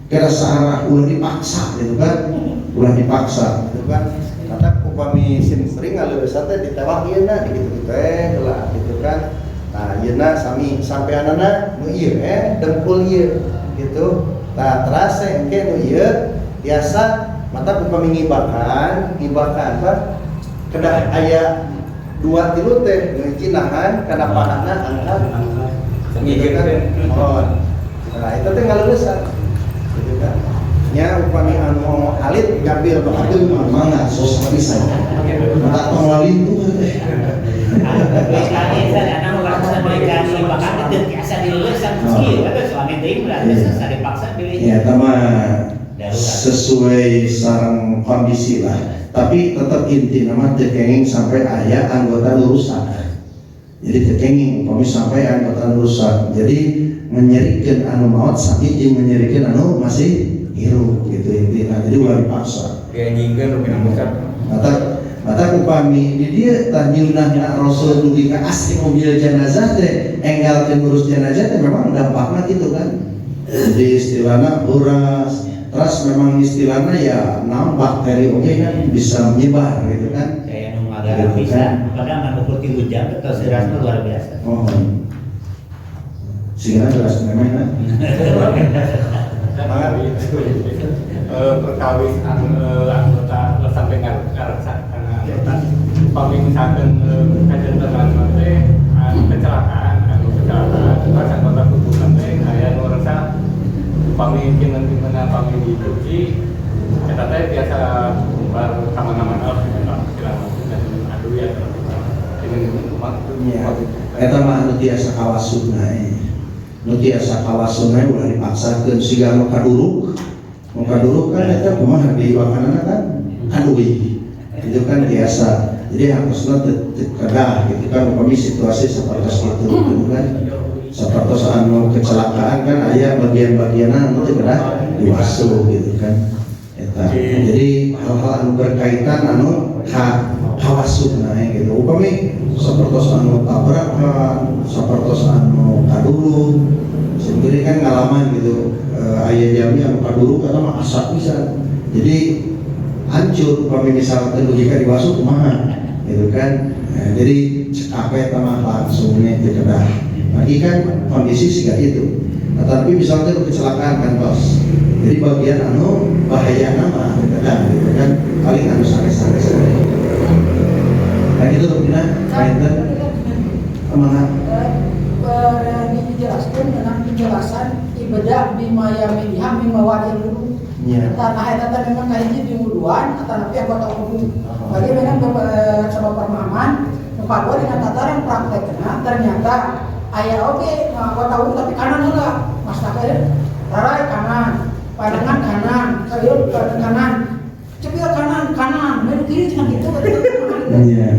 Kada saarah ulah dipaksa gitu kan. Ulah dipaksa gitu kan. Mata upami sering ngaleulesan teh ditewak ieu na dikitu teh heula gitu kan. Nah, yeuna sami sampeanana nu ieu dengkul ieu gitu. Tah terasa engke nu ieu biasa mata upami ngibakan apa kedah aya 2-3 teh nu hiji nahan kana panahna angkat ngigeukeun mohon. Nah, eta teh ngaleulesan gitu kan. Nya upami anu alit ngambil bahadeun mangga sos pisan. Mata tong lalintu teh. Kali sana anu rasa mereka bahkan itu biasa dileulesan kieu eta suami teuing berarti sesa dipaksa pilih. Ya tama sesuai sareng kondisi lah. Tapi tetap inti nama tekenging sampai aya anggota rusak. Jadi tekenging umpami sampai anggota rusak. Jadi menyerikeun anu maot sakit jeung menyerikeun anu masih hirup gitu intina. Jadi ulah dipaksa. Kayak nyingkeun rupiah besar. Mata upami di dia tanjunahna Rasul dugi ka asli mobil jenazah teh enggalkeun ngurus jenazah teh memang dampakna gitu kan. Jadi istilahna uras, terus memang istilahna ya bakteri oke kan bisa menyebar gitu kan. Kayak nu ngagara pisan, padahal mah ukur 3 jam teh serasna luar biasa. Oh. Sehingga jelas memang perkawis anggota sampai ngarasa karena anggota pami misalkan kajian terlalu teh kecelakaan terus anggota kuburan teh aya nu rasa pami gimana pami dicuci eta teh biasa bar kamana-mana dan aduh ya ini maksudnya eta mah anu tiasa kawasunna nu tiasa kawasunna ulah dipaksakeun siga nu kaduruk kan eta kumaha diwakanana kan kaduwi itu kan biasa. Jadi harusnya kedah gitu kan upami situasi seperti itu gitu kan. Seperti anu kecelakaan kan aya bagian-bagianna anu teu kedah diwasu gitu kan. Eta. Jadi hal-hal anu berkaitan anu kawasunna gitu. Upami seperti anu tabrakan, seperti anu kaduruk sendiri kan ngalaman gitu. Ayah jami anu kaduruk kata mah asak bisa. Jadi hancur upami misalkan logika diwasu kumaha gitu kan. Nah, jadi apa mah langsungnya itu kedah. Lagi kan kondisi siga itu. Nah, tapi misalnya kecelakaan kan bos. Jadi bagian anu bahaya nama kedah gitu kan. Paling anu sange-sange. Nah itu Rupina, Painter semangat. Dijelaskan dengan penjelasan ibadah bima yaminiha mimma wadil wudu. Tanah eta teh memang kahiji di wuduan atau napi anggota wudu. Bagi memang coba permahaman kepada dengan tataran praktekna ternyata aya oge anggota wudu tapi kanan heula. Mas takir rarai kanan, pandangan kanan, sayur kanan. Cepil kanan, menu kiri cuma gitu. Iya.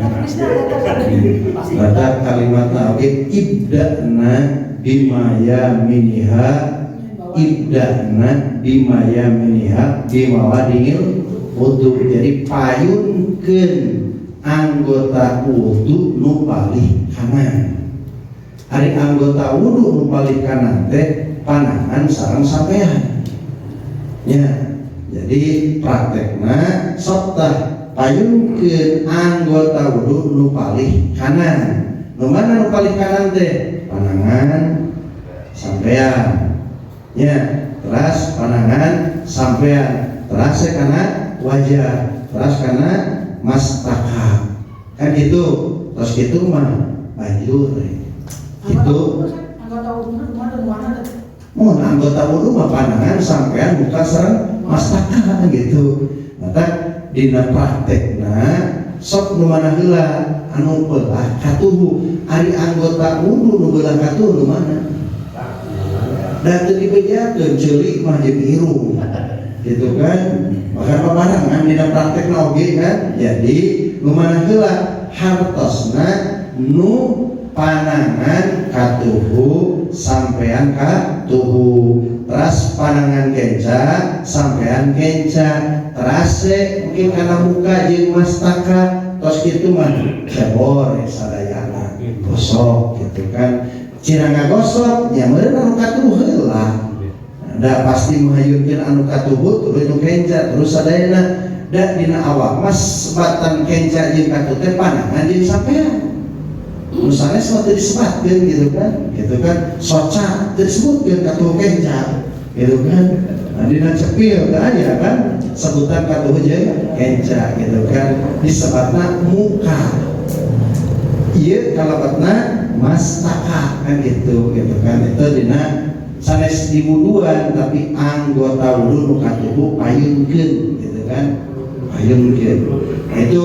Kata kalimatna oge ibda'na bimaya miniha ibda'na bimaya miniha bimawadil wudu. Jadi payunkeun anggota wudu nu palih kanan. Ari anggota wudu nu palih kanan teh panangan sareng sampean. Ya. Jadi praktekna sok tah payunkeun anggota wudu nu palih kanan. Nu mana nu palih kanan teh? Panangan sampean. Ya, teras panangan sampean, teras kana wajah, teras kana mastaka. Kan gitu. Terus gitu mah banjur. Itu anggota wudhu mana? mau anggota wudhu mah panangan sampean buka sareng mastaka gitu. Maka dina praktekna sok nu mana heula anu beulah katuhu ari anggota wudhu nu beulah katuhu nu mana? Da teu dibejakeun ceulik mah jeung irung. Gitu kan? Maka paparangan dina praktekna oge kan. Jadi nu mana heula hartosna nu panangan katuhu sampean katuhu, teras panangan kenca sampean kenca, terase mungkin karena muka jeung mastaka tos kitu mah cebor sadayana gosok gitu kan. Cina ngagosok nya meureun anu katuhu heula. Da pasti menghayunkeun anu katuhu tuluy nu kenca terus sadayana da dina awak mas sebatan kenca jeung katuhu teh panangan jeung sampean. Misalnya semua disebutkan gitu kan, soca disebutkan katuh kenca, gitu kan. Nah, dina cepil kan ya kan, sebutan katuh jeung kenca, gitu kan. Disebutna muka, iya kalabatna mastaka kan gitu kan. Itu dina sanes di wuduan tapi anggota wudu nu katuh payungkeun, gitu kan, payungkeun. Nah, itu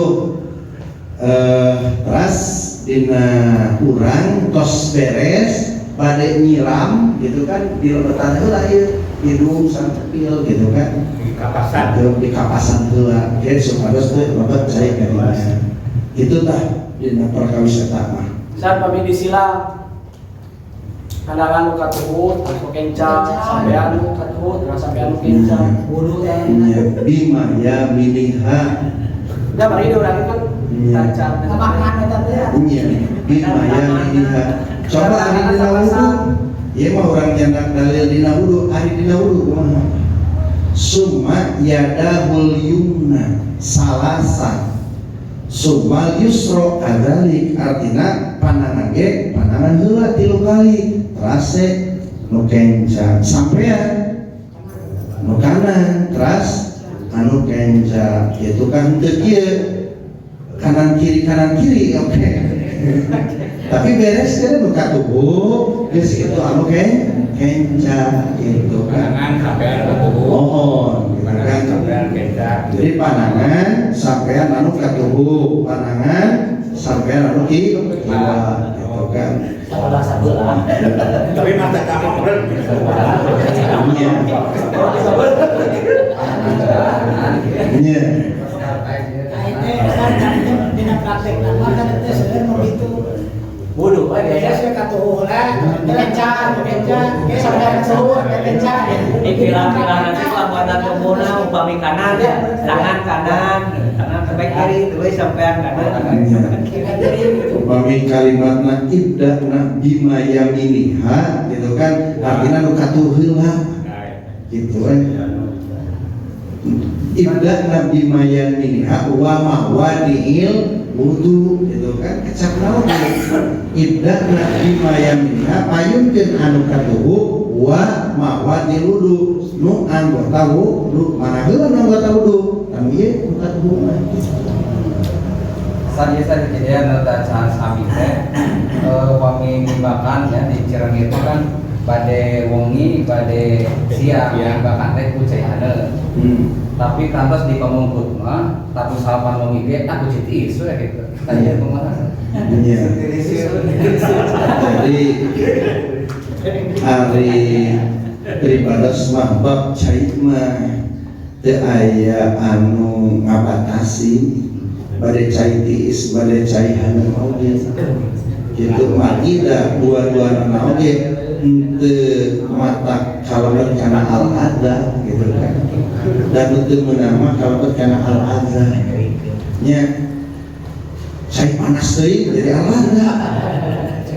teras dina urang tos beres bade nyiram gitu kan di lebetan heula ieu hidung sampil gitu kan di kapasan heula jadi supados teh lebet cai ka dinya itu tah dina perkawis eta mah saat pami disilang kandangan nu katuhut anu kenca sampean nu katuhut sampean nu kenca wudu teh bima ya miliha da bari urang itu tancap Makan eta teh. iya bima ya miliha coba ari dina wudu ieu mah urang nyandak dalil dina wudu ari dina wudu kumaha summa yadahul yumna salasan summa yusra kadzalik artina panangan ge panangan heula 3 kali terase nu kenca sampean nu kanan teras anu kenca itu kan teu kieu kanan kiri oke. Tapi beres kan nu katuhu geus kitu anu kenca gitu kan panangan sampean katuhu mohon panangan sampean kenca jadi panangan sampean anu katuhu panangan sampean anu kieu gitu kan sabelah tapi mata kamu iya Dina praktek nama kan teh seueur nu kitu. wudu Biasa we katuh lah, kenca sampean suhu kenca. Pilah-pilah nanti lamunan pemuna upami kanan ya, tangan kanan sampai kiri terus sampean kanan. upami kalimatna ibda'na bima yaminiha gitu kan artinya nu katuh heula gitu kan ibda'na bima yaminiha wa mawadi'il wudu gitu kan kecap naon ibda'na bima yaminiha payungkeun anu katuhu wa mawadi'il wudu nu anggota wudu mana heula anggota wudu tapi ieu nu katuhu mah Saya kejadian ada can sami teh wami nimbakan ya di Cireng itu kan bade wengi bade siang nimbakan teh ku cai haneul. Tapi kantos di pamungkut mah tapi salapan wengi ge aku citis we gitu. Tanya kumaha? Iya. Jadi hari peribados mah bab cai mah teu aya anu ngabatasi bade cai tiis bade cai haneul oge kitu mah ida dua-duana oge henteu mata kalebet kana al-adha gitu kan dan henteu meunang mah kalebet kana al-adha nya cai panas teuing jadi al-adha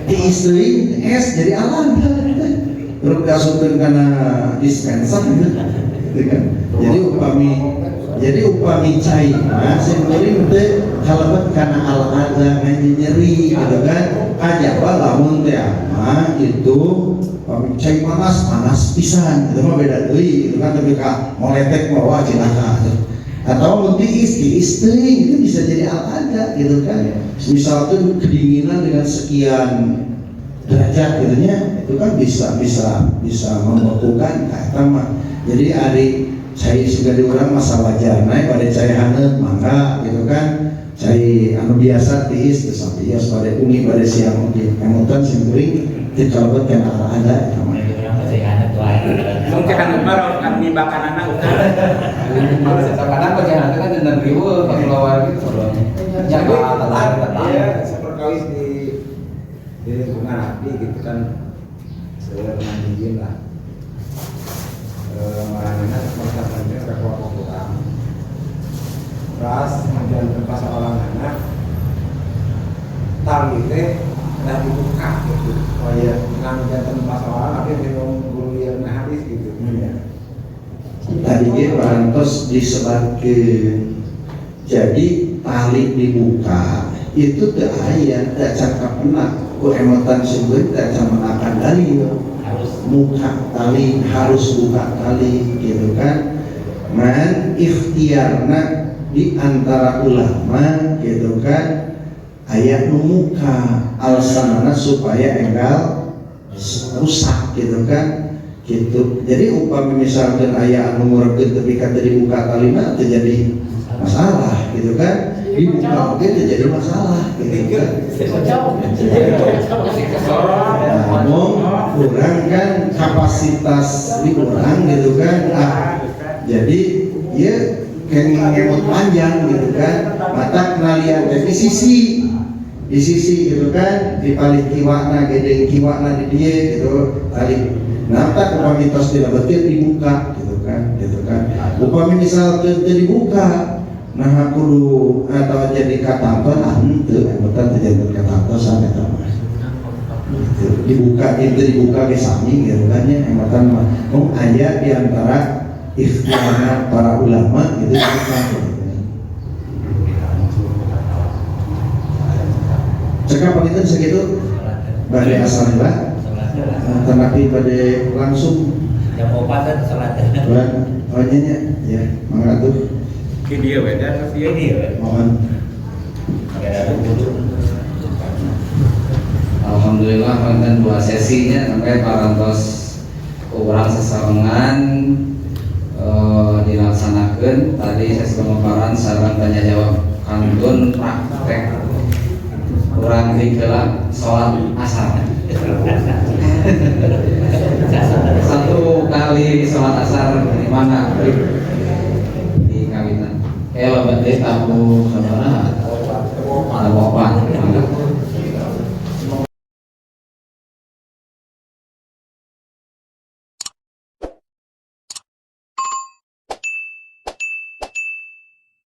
tiis teuing es jadi al-adha terus diasupkeun kana dispenser gitu kan jadi upami Jadi upami cai mah sebenarnya teh kalebet kana al-adha nyeri gitu kan. Kajaba lamun teh mah itu upami cai panas pisan itu mah beda deui gitu kan, tapi ka moletek mah wah cilaka. Atau mau tiis itu bisa jadi al-adha gitu kan. Misalnya kedinginan dengan sekian derajat gitunya itu kan bisa membekukan kata mah. Jadi hari cai sudah diurang masa wajar naik pada cai hangat mangga gitu kan, cai anu biasa tiis terus sampai ya pada umi pada siang mungkin emutan singkuring dikalbet kan ada Orang masih hangat tuh air. Mungkin hangat baru kan nibakan anak Kadang bagian itu kan dengan ribu pas keluar gitu jaga tetangga. Iya, seperkawis di lingkungan abdi gitu kan, semanjin lah. Marahnya merasa ke kelompok orang. Ras menjalan tempat seorang anak, tali teh dah dibuka gitu. Oh iya, menjalan tempat seorang tapi minum guru yang habis gitu. tadi dia parantos disebarkan. Jadi tali dibuka itu teu aya teu cangkap enak ku emotan seueun teu camakan dalil. Buka tali harus buka tali gitu kan. Man ikhtiarna di antara ulama gitu kan aya nu muka alasanna supaya enggal rusak gitu kan gitu. Jadi upami misalkan aya anu nguregkeun tapi kata dibuka talina terjadi masalah gitu kan, dibuka oke terjadi masalah gitu kan. Namun kurang kan kapasitas dikurang gitu kan. Jadi ya kayak ngemot panjang gitu kan. Mata kenalian di sisi gitu kan, di balik kiwana gede kiwana di dia gitu tali. Nah, tak upami tos dilebetkeun dibuka gitu kan. Upami misal teu dibuka, nah kudu atau jadi katanton henteu anggota terjadi katantosan eta mah. Dibuka itu dibuka ge sami gitu kan nya anggota mah. Aya di antara ikhtiar para ulama gitu dibuka. Cekap pangitan segitu bade asalna tanapi pada langsung jam 4 salat. Oh nya ya mangga tuh video beda masih mohon. Alhamdulillah konten 2 sesinya sampai parantos urang sesarengan dilaksanakan. Tadi sesi pemaparan sareng tanya jawab kantun praktek urang dikeula sholat asar. 1 kali sholat asar di mana? Di Kawitan. Kalau berarti tahu sebenarnya ada bapak.